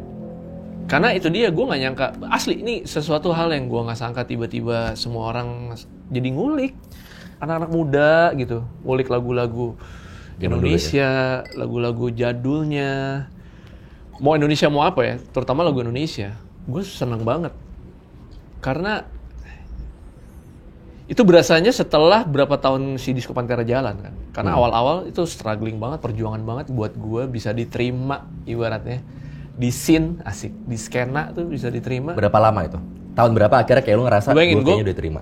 Karena itu dia, gue nggak nyangka. Asli, ini sesuatu hal yang gue nggak sangka tiba-tiba semua orang jadi ngulik. Anak-anak muda gitu, ngulik lagu-lagu Indonesia, lagu-lagu jadulnya. Mau Indonesia mau apa ya, terutama lagu Indonesia. Gue seneng banget. Karena itu berasanya setelah berapa tahun si Disco Pantera jalan kan. Karena awal-awal itu struggling banget, perjuangan banget buat gue bisa diterima ibaratnya. Di scene, asik. Di skena tuh bisa diterima. Berapa lama itu? Tahun berapa akhirnya kayak lu ngerasa gue Bayangin, kayaknya udah terima?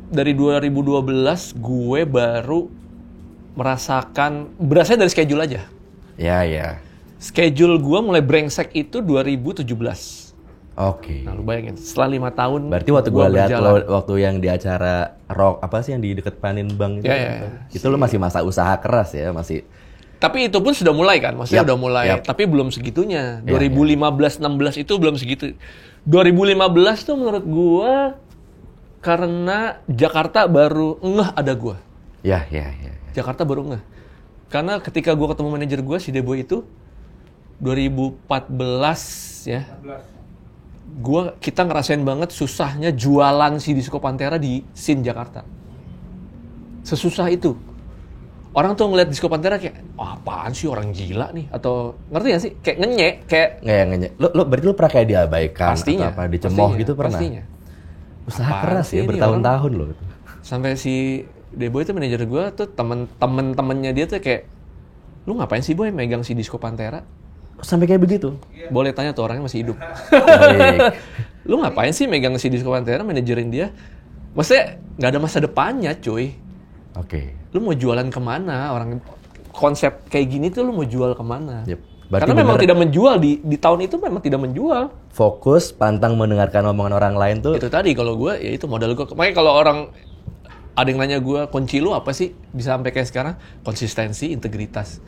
Dari 2012 gue baru merasakan, berasanya dari schedule aja. Ya. Schedule gue mulai brengsek itu 2017. Oke. Nah lu bayangin, setelah 5 tahun Berarti waktu gue lihat berjalan. lo waktu yang di acara rock apa sih yang di deket Panin Bank itu? Ya. Itu lo masih masa usaha keras ya, masih. Tapi itu pun sudah mulai kan, maksudnya Yap, udah mulai, yap. tapi belum segitunya. Ya, 2015-16 itu belum segitu. 2015 tuh menurut gue karena Jakarta baru ngeh ada gue. Ya. Jakarta baru ngeh. Karena ketika gue ketemu manajer gue, si Debo itu, 2014 ya, kita ngerasain banget susahnya jualan si Disco Pantera di scene Jakarta. Sesusah itu. Orang tuh ngeliat Disco Pantera kayak, apaan sih orang gila nih? Atau ngerti gak sih? Kayak ngenyek, kayak Nggak. Lo berarti lo pernah kayak diabaikan pastinya. atau apa dicemooh gitu pernah? Pastinya. Usaha Apaan keras sih ya ini bertahun-tahun loh. Sampai si Debo itu manajer gue tuh temen-temennya dia tuh kayak, lu ngapain sih boy megang si Disco Pantera? Sampai kayak begitu. Boleh tanya tuh orangnya masih hidup. Baik. Lu ngapain sih megang si Disco Pantera, manajerin dia? Maksudnya nggak ada masa depannya cuy. Oke. Lu mau jualan kemana? Orang konsep kayak gini tuh lu mau jual kemana? Yep. Berarti Karena memang bener- tidak menjual di tahun itu memang tidak menjual. Fokus, pantang mendengarkan omongan orang lain tuh. Itu tadi kalau gue ya itu modal gue. Makanya kalau orang ada yang nanya gue, kunci lu apa sih bisa sampai kayak sekarang? Konsistensi, integritas.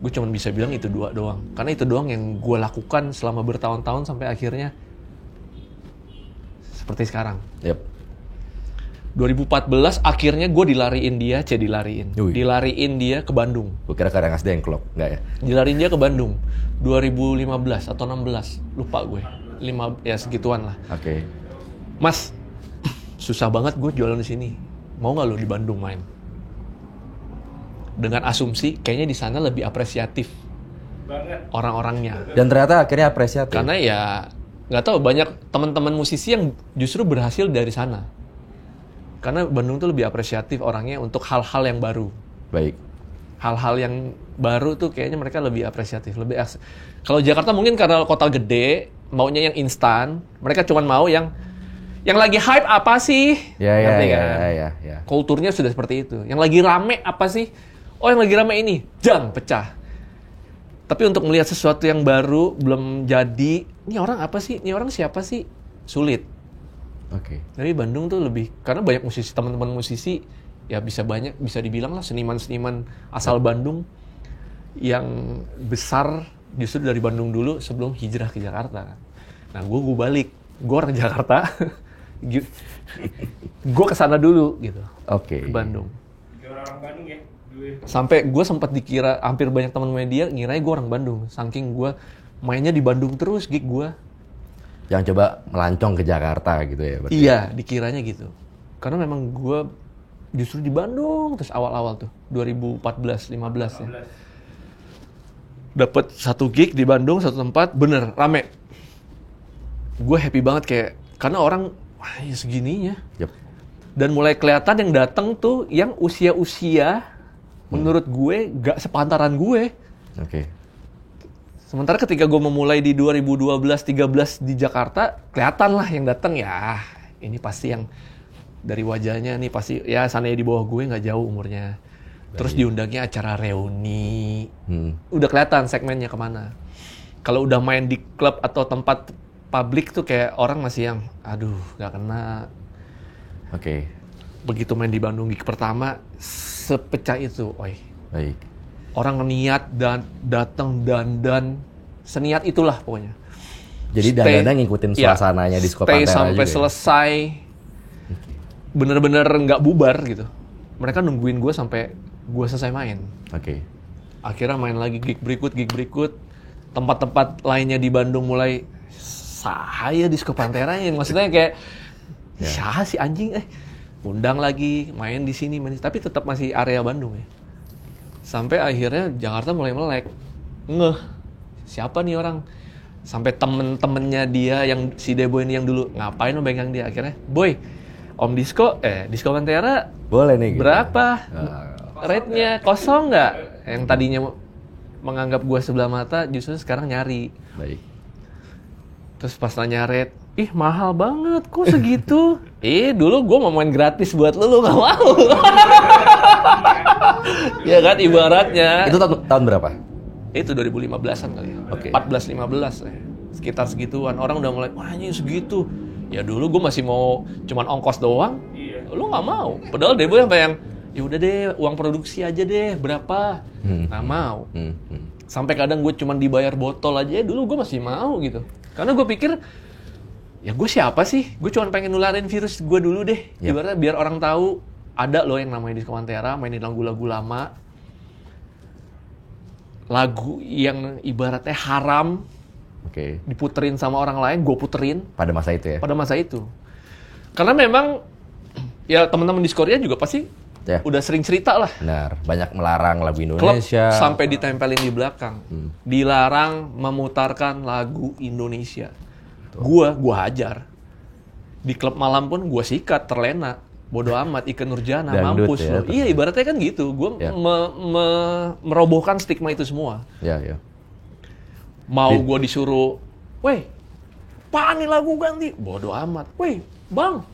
Gue cuma bisa bilang itu dua doang. Karena itu doang yang gue lakukan selama bertahun-tahun sampai akhirnya seperti sekarang. Yep. 2014 akhirnya gue dilariin Ui. dilariin dia ke Bandung. Gue kira kadang yang klop, enggak ya? Dilariin dia ke Bandung 2015 atau 16, lupa gue. 5 ya segituan lah. Oke. Mas, susah banget gue jualan di sini. Mau nggak lo di Bandung main? Dengan asumsi kayaknya di sana lebih apresiatif orang-orangnya. Dan ternyata akhirnya apresiatif. Karena ya nggak tahu, banyak teman-teman musisi yang justru berhasil dari sana. Karena Bandung tuh lebih apresiatif orangnya untuk hal-hal yang baru. Baik. Hal-hal yang baru tuh kayaknya mereka lebih apresiatif, kalau Jakarta mungkin karena kota gede, maunya yang instan, mereka cuma mau yang lagi hype apa sih? Ya. Ngerti kan? Ya. Kulturnya sudah seperti itu. Yang lagi rame apa sih? Oh, yang lagi rame ini, jang, pecah. Tapi untuk melihat sesuatu yang baru, belum jadi, ini orang apa sih? Ini orang siapa sih? Sulit. Oke. Jadi Bandung tuh lebih, karena banyak musisi, teman-teman musisi, ya bisa dibilang lah seniman-seniman asal Bandung yang besar justru dari Bandung dulu sebelum hijrah ke Jakarta. Nah, gue balik, gue orang Jakarta, gue kesana dulu gitu, Oke. ke Bandung. Sampai gue sempat dikira, hampir banyak teman media ngiranya gue orang Bandung, saking gue mainnya di Bandung terus gig gue. Yang coba melancong ke Jakarta gitu ya berarti. Iya, dikiranya gitu. Karena memang gue justru di Bandung terus awal-awal tuh 2014, 15 ya. Dapat satu gig di Bandung, satu tempat, bener rame. Gue happy banget kayak karena orang wah ya segininya. Yep. Dan mulai kelihatan yang datang tuh yang usia-usia menurut gue gak sepantaran gue. Oke. Sementara ketika gue memulai di 2012-13 di Jakarta, kelihatan lah yang datang ya. Ini pasti yang dari wajahnya nih pasti ya sana di bawah gue nggak jauh umurnya. Terus diundangnya acara reuni. Udah kelihatan segmennya kemana. Kalau udah main di klub atau tempat publik tuh kayak orang masih yang, aduh nggak kena. Oke. Begitu main di Bandung gig pertama, sepecah itu, oi. Baik. Orang niat dan datang dan seniat itulah pokoknya. Jadi dandannya ngikutin suasananya Disco stay Pantera sampai juga ya? selesai. Bener-bener nggak bubar gitu. Mereka nungguin gue sampai gue selesai main. Oke. Akhirnya main lagi gig berikut. Tempat-tempat lainnya di Bandung mulai saya Disco Pantera ya. Maksudnya kayak siapa sih anjing undang lagi main di sini tapi tetap masih area Bandung ya. Sampai akhirnya Jakarta mulai melek. Siapa nih orang? Sampai temen-temennya dia yang si Debo ini yang dulu ngapain lo pegang dia, akhirnya boy Om Disco Disco Pantera Boleh nih gitu. berapa rate-nya, kosong nggak? Yang tadinya menganggap gua sebelah mata justru sekarang nyari. Baik. Terus pas nanya rate, ih mahal banget kok segitu. Dulu gua mau main gratis buat lu nggak mau. Ya kan ibaratnya. Itu tahun berapa? Itu 2015-an kali ya. Oke. 14-15 sekitar segituan. Orang udah mulai, wah ini segitu. Ya dulu gue masih mau cuman ongkos doang. Lu nggak mau. Padahal Debo sampai yang, ya udah deh uang produksi aja deh berapa. Nggak mau. Sampai kadang gue cuman dibayar botol aja. Dulu gue masih mau gitu. Karena gue pikir, ya gue siapa sih? Gue cuma pengen nularin virus gue dulu deh. Yep. Ibaratnya biar orang tahu ada loh yang namanya Disco Pantera, mainin lagu-lagu lama. Lagu yang ibaratnya haram, diputerin sama orang lain, gue puterin. Pada masa itu ya? Pada masa itu. Karena memang, ya teman-teman Discordia juga pasti udah sering cerita lah. Benar, banyak melarang lagu Klub Indonesia. sampai ditempelin di belakang. Dilarang memutarkan lagu Indonesia. Gua hajar. Di klub malam pun gue sikat, terlena. Bodoh amat, Ikke Nurjana, Dangdut mampus ya, lo. Iya, ibaratnya kan gitu. Gue merobohkan stigma itu semua. Ya. Mau gue disuruh, weh, apaan nih lagu ganti? Bodoh amat. Weh, bang,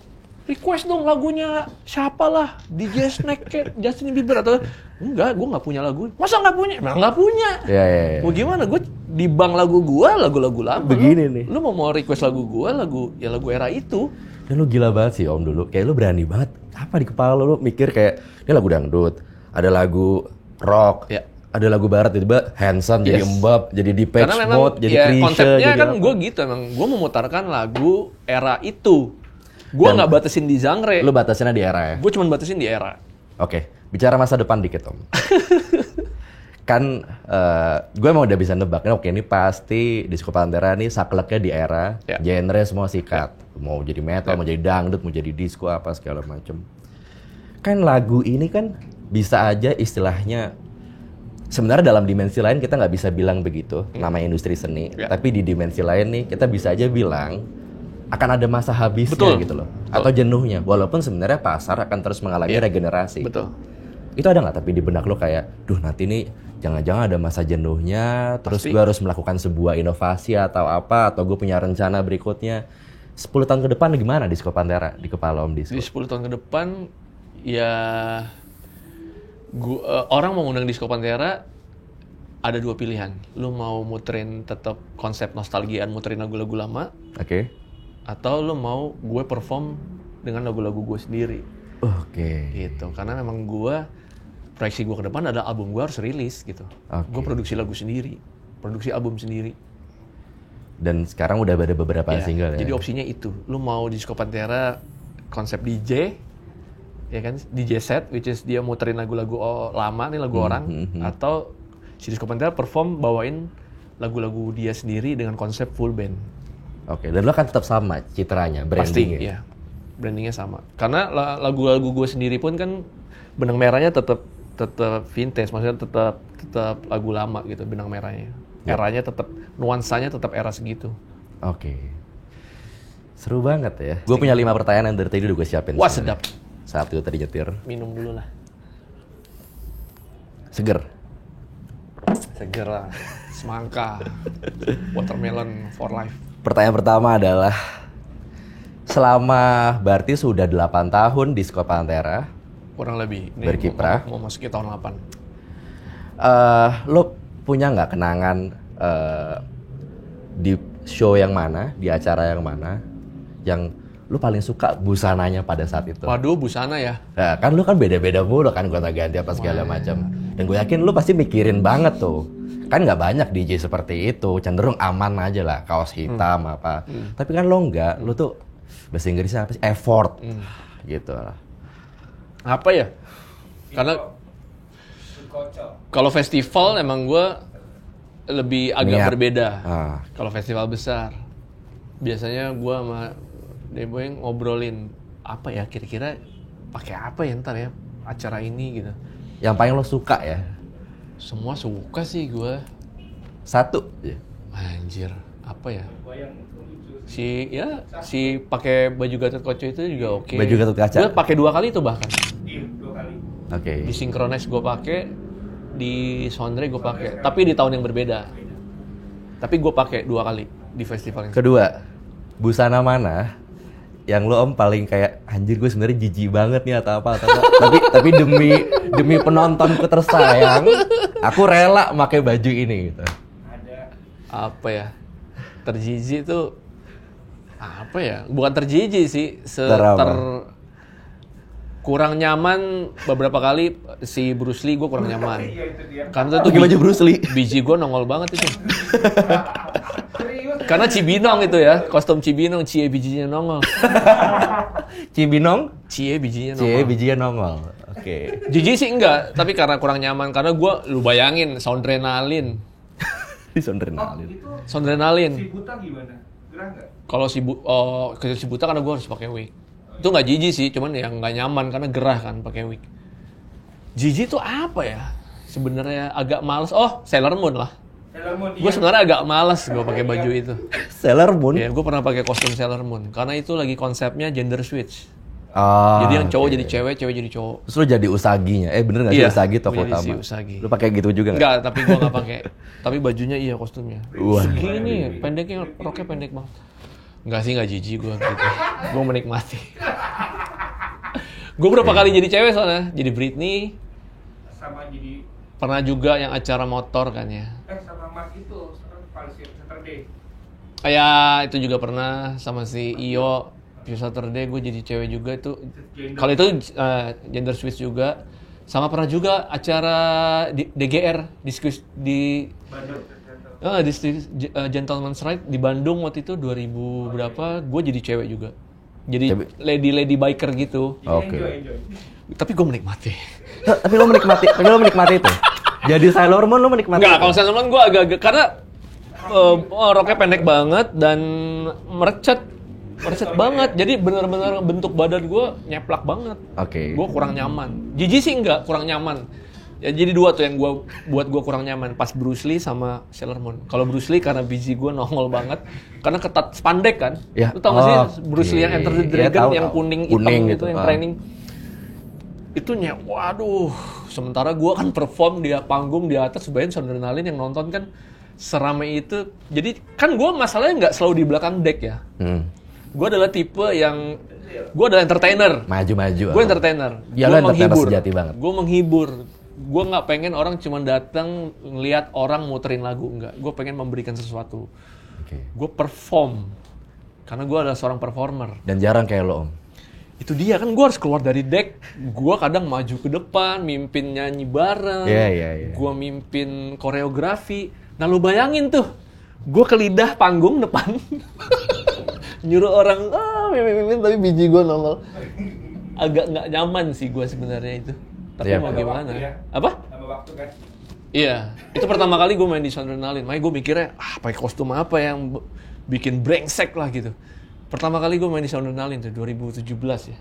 request dong lagunya siapa lah, DJ Snake kayak Justin Bieber atau enggak, gue nggak punya lagu. Masa nggak punya? Emang nggak punya. Ya. Mau gimana? Gue di bank lagu-lagu lama. Begini nih. Lu mau request lagu gue, lagu era itu. Dan lu gila banget sih Om dulu. Kayak lu berani banget. Apa di kepala lu mikir kayak, ini lagu dangdut, ada lagu rock, ada lagu barat, tiba-tiba Hanson jadi Mbap, jadi Depeche Mode, jadi Krisya. Konsepnya jadi kan gue gitu, emang gue memutarkan lagu era itu. Gue nggak batasin di genre. Lu batasinnya di era ya? Gue cuma batasin di era. Oke, bicara masa depan dikit Om. Kan gue emang udah bisa nebak, oke ini pasti Disco Pantera nih sakleknya di era, genre semua sikat. Mau jadi metal, mau jadi dangdut, mau jadi disco, apa segala macem. Kan lagu ini kan bisa aja istilahnya, sebenarnya dalam dimensi lain kita nggak bisa bilang begitu, namanya industri seni. Tapi di dimensi lain nih, kita bisa aja bilang, akan ada masa habisnya gitu loh. Atau jenuhnya, walaupun sebenarnya pasar akan terus mengalami regenerasi. Betul. Itu ada nggak tapi di benak lo kayak, duh nanti nih jangan-jangan ada masa jenuhnya, terus gue harus melakukan sebuah inovasi atau apa, atau gue punya rencana berikutnya. 10 tahun ke depan gimana Disco Pantera di kepala Om Disco? Di 10 tahun ke depan, ya orang mau ngundang Disco Pantera ada dua pilihan. Lu mau muterin tetap konsep nostalgiaan, muterin lagu-lagu lama. Oke. Atau lu mau gue perform dengan lagu-lagu gue sendiri. Oke. Gitu. Karena memang proyeksi gue ke depan adalah album gue harus rilis gitu. Gue produksi lagu sendiri, produksi album sendiri. Dan sekarang udah ada beberapa single ya? Jadi opsinya itu. Lu mau Disco Pantera konsep DJ, ya kan? DJ set, which is dia muterin lagu-lagu lama nih, lagu orang. Atau si Disco Pantera perform bawain lagu-lagu dia sendiri dengan konsep full band. Oke, dan lo kan tetap sama citranya, brandingnya? Pasti, ya. Brandingnya sama. Karena lagu-lagu gue sendiri pun kan benang merahnya tetap vintage, maksudnya tetap lagu lama gitu benang merahnya. Eranya tetap, nuansanya tetap era segitu. Oke. Seru banget ya. Gue punya 5 pertanyaan yang dari tadi udah gue siapin. Wah sedap. Saat itu tadi nyetir. Minum dulu lah. Seger? Seger lah. Semangka. Watermelon for life. Pertanyaan pertama adalah, selama berarti sudah 8 tahun Disco Pantera kurang lebih. Ini berkiprah. Mau masukin tahun 8. Lo punya nggak kenangan di show yang mana, di acara yang mana, yang lu paling suka busananya pada saat itu? Waduh, busana ya? Nah, kan lu kan beda-beda mulu kan, gonta-ganti apa segala macam. Dan gue yakin lu pasti mikirin banget tuh. Kan nggak banyak DJ seperti itu, cenderung aman aja lah, kaos hitam apa. Tapi kan lo nggak, lo tuh bahasa Inggrisnya apa sih? Effort, gitu. Apa ya? Karena kalau festival emang gue lebih agak Niat. berbeda. Ah. Kalau festival besar, biasanya gue sama Deboy ngobrolin apa ya kira-kira pakai apa ya ntar ya acara ini gitu. Yang paling lo suka ya? Semua suka sih gue. Satu. Anjir, apa ya? Si pakai baju Gatot Kaca itu juga oke. Baju Gatot Kaca. Gue pakai 2 kali tuh bahkan. Oke. Di Synchronize gue pakai, di Sondre gue pakai. Tapi di tahun yang berbeda. Tapi gue pakai 2 kali di festival yang Kedua, busana mana yang lo Om paling kayak anjir gue sebenarnya jijik banget nih atau apa. tapi demi penontonku tersayang, aku rela pakai baju ini gitu. apa ya? Terjijik tuh apa ya? Bukan terjijik sih, kurang nyaman beberapa kali si Bruce Lee gue kurang nyaman. Karena itu Pakai baju Bruce Lee. biji gue nongol banget itu. Karena Cibinong itu ya, kostum Cibinong, cie bijinya nongol. Cibinong, Cie bijinya cie nongol. bijinya nongol. Oke. Jijik sih enggak, tapi karena kurang nyaman. Karena gue, lu bayangin, soundrenalin. Disondrenalin. Soundrenalin. Si buta gimana? Gerah nggak? Kalau ke si buta karena gue harus pakai wig. Itu nggak jijik sih, cuman yang nggak nyaman karena gerah kan pakai wig. Jijik tuh apa ya? Sebenarnya agak males. Oh, Sailor Moon lah. Sailor Moon, Gue sebenarnya agak malas gue pakai baju itu. Sailor Moon. Ya, gue pernah pakai kostum Sailor Moon karena itu lagi konsepnya gender switch. Oh, Jadi yang cowok oke. jadi cewek, cewek jadi cowok. Terus lu jadi Usaginya. Bener gak sih Iya, Usagi gua toko jadi si utama? Usagi. Lu pakai gitu juga gak? Enggak, tapi gue nggak pakai. Tapi bajunya iya kostumnya. Wah. Segini, pendeknya, roknya pendek banget. Enggak sih, nggak jijik gue gitu. Gue menikmati. Gue berapa kali jadi cewek soalnya. Jadi Britney, sama jadi pernah juga yang acara motor kan ya. sama Mark itu Saturday. Kayak itu juga pernah sama si Iyo. Pure Saturday gue jadi cewek juga itu. Kalau itu gender switch juga. Sama pernah juga acara di DGR di Gentleman's Right di Bandung waktu itu 2000 berapa, gue jadi cewek juga. Jadi lady biker gitu. Oke. Enjoy. Tapi gue menikmati. Tapi lo menikmati itu. Jadi Sailor Moon lo menikmati. Enggak, itu? kalau Sailor Moon gue agak karena roknya pendek banget dan merecet banget. Jadi benar-benar bentuk badan gue nyeplak banget. Oke. Gue kurang nyaman. Jijik sih enggak, kurang nyaman. Ya jadi dua tuh yang buat gue kurang nyaman pas Bruce Lee sama Sailor Moon. Kalau Bruce Lee karena biji gue nongol banget karena ketat spandek kan. Ya. Lu tau gak sih Oke. Bruce Lee yang Enter the Ya, Dragon tahu, yang tahu. kuning hitam Kuning gitu gitu, yang ah. training. Itunya waduh, sementara gue kan perform di panggung di atas sebagian adrenalin yang nonton kan seramai itu. Jadi kan gue masalahnya nggak selalu di belakang deck ya. Gue adalah tipe yang gue adalah entertainer. Maju-maju. Gue entertainer. Ya, Gue lo entertainer menghibur. sejati banget. Gue menghibur. Gue nggak pengen orang cuma datang ngelihat orang muterin lagu, enggak. Gue pengen memberikan sesuatu. Oke. Gue perform karena gue adalah seorang performer. Dan jarang kayak lo Om. Itu dia kan, gue harus keluar dari deck. Gue kadang maju ke depan, mimpin nyanyi bareng. Iya. Gue mimpin koreografi. Nah lu bayangin tuh, gue ke lidah panggung depan. Nyuruh orang, mimpin tapi biji gue nongol. Agak nggak nyaman sih gue sebenarnya itu. Tapi Iya. mau gimana? Waktu ya. Apa? Sama waktu kan. Iya, itu pertama kali gue main di Soundrenalin. Makanya gue mikirnya, pakai kostum apa yang bikin brengsek lah gitu. Pertama kali gue main di Soundrenalin tuh 2017 ya.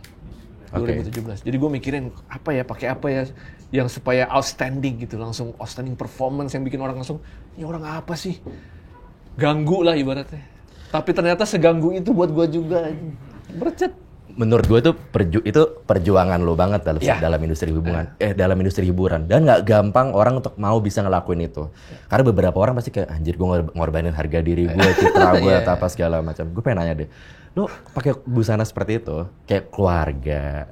Oke. 2017. Jadi gue mikirin pakai apa ya yang supaya outstanding gitu, langsung outstanding performance yang bikin orang langsung, ini orang apa sih? Ganggu lah ibaratnya. Tapi ternyata seganggu itu buat gue juga. Bercet. Menurut gue tuh itu perjuangan lo banget Iya. dalam industri dalam industri hiburan, dan nggak gampang orang untuk mau bisa ngelakuin itu. Karena beberapa orang pasti kayak anjir gue ngorbanin harga diri gue, citra gue, atau apa segala macam. Gue pengen nanya deh, lo pakai busana seperti itu kayak keluarga,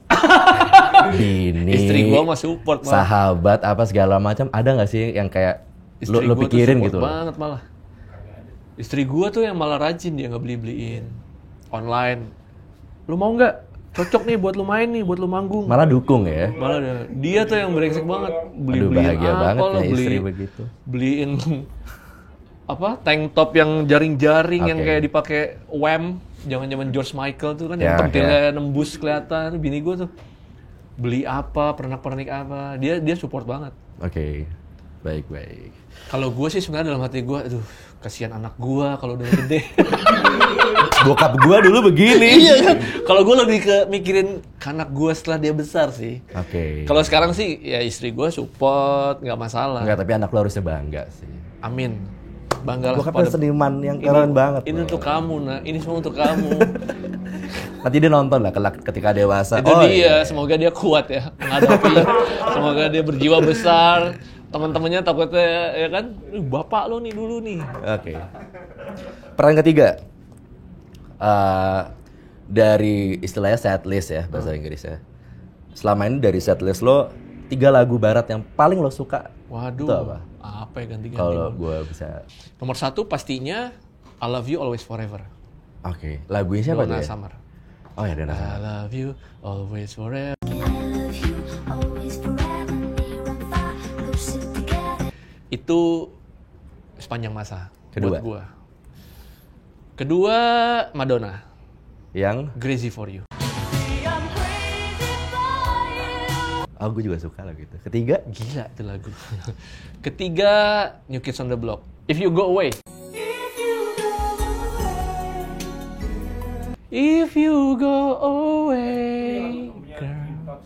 bini, Istri gue mah support malah. sahabat apa segala macam, ada nggak sih yang kayak lo Istri gua tuh pikirin support gitu loh? banget malah. Istri gua tuh yang malah rajin, dia nggak beli-beliin online. Lu mau nggak cocok nih buat lu main nih, buat lu manggung. Malah dukung ya. Malah dia tuh yang brengsek banget. Aduh, bahagia banget ya istri begitu. Beliin apa tank top yang jaring-jaring yang Oke. kayak dipakai Wham zaman-zaman George Michael tuh kan Ya, yang pentilnya nembus kelihatan. Bini gue tuh beli apa, pernak-pernik apa, dia support banget. Oke. Baik. Kalau gue sih sebenarnya dalam hati gue, aduh kasihan anak gue kalau udah gede. Bokap gua dulu begini. Iya kan? Kalau gue lebih ke mikirin anak gue setelah dia besar sih. Oke. Kalau sekarang sih ya istri gue support, nggak masalah. Enggak, tapi anak lo harusnya bangga sih. Amin. Banggalah Bokapnya seniman yang keren banget. Ini loh. untuk kamu, nah. Ini semua untuk kamu. Nanti dia nonton lah ketika dewasa. Itu dia, iya. semoga dia kuat ya menghadapi. Semoga dia berjiwa besar. Teman-temannya takutnya ya kan, bapak lo nih dulu nih. Oke. Peran ketiga. Dari istilahnya setlist ya bahasa Inggrisnya. Selama ini dari setlist lo 3 lagu barat yang paling lo suka. Waduh. Itu apa? Apa ya ganti-ganti? Kalau gue bisa. Nomor 1 pastinya I Love You Always Forever. Oke. Lagunya siapa Donna tuh ya? Summer. Oh ya, Donna I Summer. love you always forever. Itu sepanjang masa Kedua. buat gua. Kedua Madonna, Yang? Crazy for You. Oh, gue juga suka lagu itu. Ketiga? Gila itu lagu. Ketiga New Kids on the Block, If You Go Away. If you go away, girl,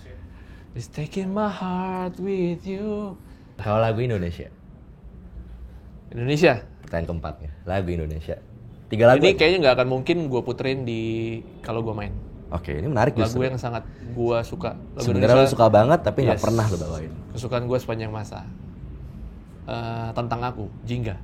it's taking my heart with you. Kalau lagu Indonesia? Indonesia. Pertanyaan keempatnya. Lagu Indonesia. 3 lagu Ini aja? kayaknya nggak akan mungkin gue puterin di kalau gue main. Oke, ini menarik Lagu justru. yang sangat gue suka. Lagu Sebenarnya lo suka banget tapi nggak Yes. pernah lo bawain. Kesukaan gue sepanjang masa. Tentang Aku, Jingga.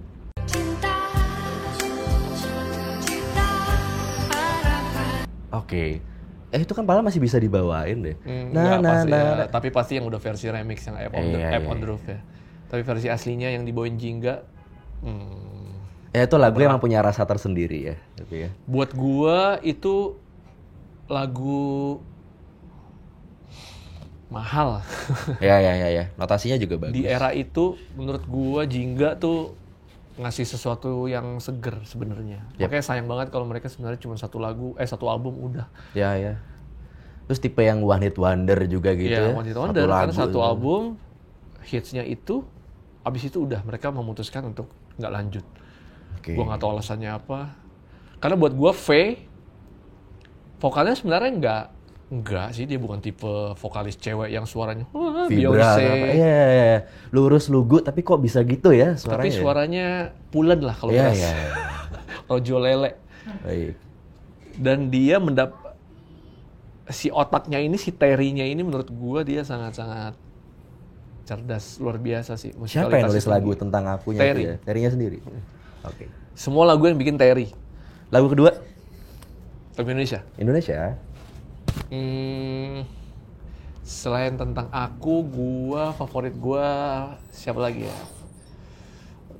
Oke. Itu kan padahal masih bisa dibawain deh. Nggak pasti, ya. Tapi pasti yang udah versi remix yang App on the, Iya, App iya, on the iya. Roof ya. Tapi versi aslinya yang dibawain Jingga, Itu lagu yang punya rasa tersendiri ya. Tapi ya. buat gua itu lagu mahal. Ya. Notasinya juga bagus. Di era itu menurut gua Jingga tuh ngasih sesuatu yang seger sebenarnya. Yap. Makanya sayang banget kalau mereka sebenarnya cuma satu album udah. Ya. Terus tipe yang one hit wonder juga gitu ya. Iya, One Hit Wonder karena satu gitu. album hitsnya itu abis itu udah mereka memutuskan untuk nggak lanjut. Oke. Gua nggak tahu alasannya apa. Karena buat gua V vokalnya sebenarnya enggak sih, dia bukan tipe vokalis cewek yang suaranya wah, Vibra. Beyonce. Iya. Lurus lugu tapi kok bisa gitu ya suaranya. Tapi suaranya pulen lah kalau Iya. keras. Rojo lele. Baik. Dan dia si otaknya ini, si Terry-nya ini menurut gua dia sangat-sangat cerdas, luar biasa sih. Siapa yang nulis Musikalitasnya lagu tinggi. tentang akunya Terry. itu ya? Terry-nya sendiri. Oke. Semua lagu yang bikin Terry. Lagu kedua Lagu Indonesia. Indonesia. Selain tentang aku, favorit gua siapa lagi ya?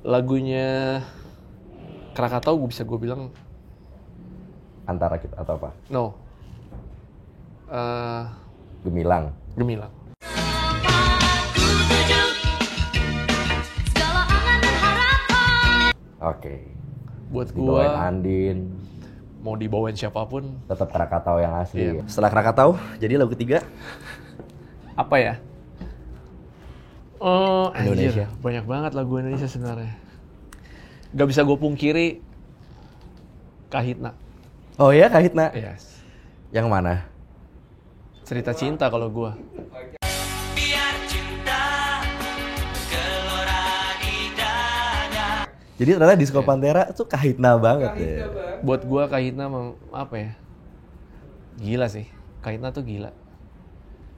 Lagunya Krakatau bisa gue bilang Antara kita atau apa? no. Gemilang. Gemilang. Oke. Buat Dibawain gua Andin. mau dibawain siapapun Tetap Krakatau yang asli. Iya. Setelah Krakatau, jadi lagu ketiga apa ya? Oh, Indonesia. anjir, banyak banget lagu Indonesia sebenarnya. Gak bisa gue pungkiri Kahitna. Oh ya, Kahitna. Yes. Yang mana? Cerita cinta kalau gue. Jadi ternyata Disco Pantera tuh Kahitna banget ya. Buat gue Kahitna apa ya? Gila sih. Kahitna tuh gila.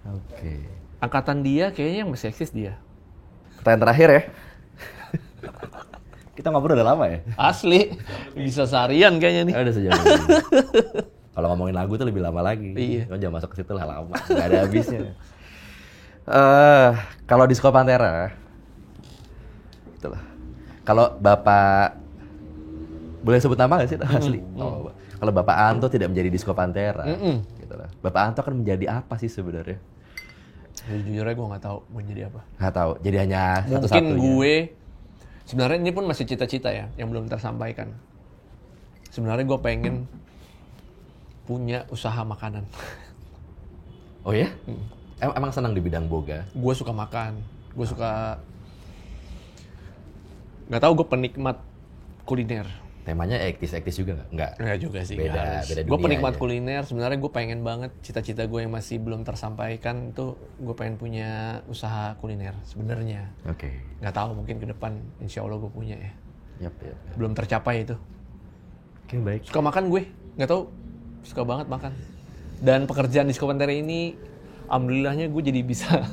Oke. Angkatan dia kayaknya yang masih eksis dia. Pertanyaan terakhir ya. Kita ngobrol udah lama ya? Asli. Bisa seharian kayaknya nih. Udah sejam. Kalau ngomongin lagu tuh lebih lama lagi. Iya. Jangan masuk ke situ lah lama. Gak ada habisnya. Kalau Disco Pantera, itulah. Kalau Bapak Boleh sebut nama nggak sih asli? Oh, kalau Bapak Anto tidak menjadi Disco Pantera, gitu lah. Bapak Anto akan menjadi apa sih sebenarnya? Jujur aja gue nggak tahu mau jadi apa. Nggak tahu. Jadi hanya Mungkin satu-satunya. gue sebenarnya ini pun masih cita-cita ya yang belum tersampaikan. Sebenarnya gue pengen punya usaha makanan. Oh ya? Emang senang di bidang boga? Gue suka makan, gue suka, nggak tahu, gue penikmat kuliner. Temanya ektis juga nggak? Nggak juga sih. Beda Gue dunia penikmat aja. kuliner. Sebenarnya gue pengen banget, cita-cita gue yang masih belum tersampaikan tuh gue pengen punya usaha kuliner sebenarnya. Oke. Nggak tahu, mungkin ke depan insya Allah gue punya ya. Yap. Belum tercapai itu. Oke, baik. Suka makan gue, nggak tahu, suka banget makan. Dan pekerjaan Disco Pantera ini, alhamdulillahnya gue jadi bisa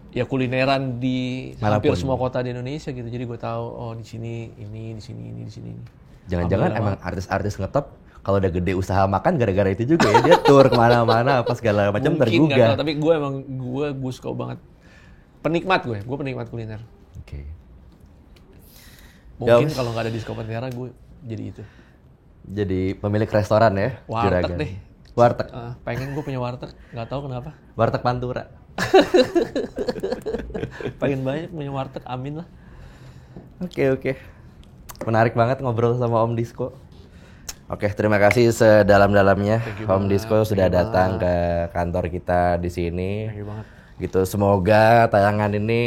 ya kulineran di hampir Manapun. semua kota di Indonesia gitu. Jadi gue tahu, oh di sini ini, di sini ini, di sini ini. Jangan-jangan Alhamdulillah emang artis-artis ngetop kalau udah gede usaha makan gara-gara itu juga ya, dia tour kemana-mana apa segala macam Mungkin nggak tergugah. tahu, tapi gue emang gue suka banget. Penikmat gue penikmat kuliner. Oke. Mungkin Ya, kalau nggak ada Disco Pantera gue jadi itu. Jadi pemilik restoran ya, Warteg Juragan. deh. Warteg. Pengen gue punya warteg, nggak tahu kenapa. Warteg Pantura. Pengen banyak punya warteg, amin lah. Oke. Menarik banget ngobrol sama Om Disco. Oke, terima kasih sedalam-dalamnya Thank you Om banget, Disco sudah thank you datang ke kantor kita di sini. Thank you banget. Gitu, semoga tayangan ini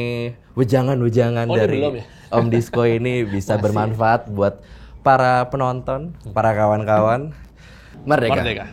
wejangan-wejangan Oh, ini dari belum ya? Om Disco ini bisa bermanfaat buat para penonton, para kawan-kawan. Merdeka. Merdeka.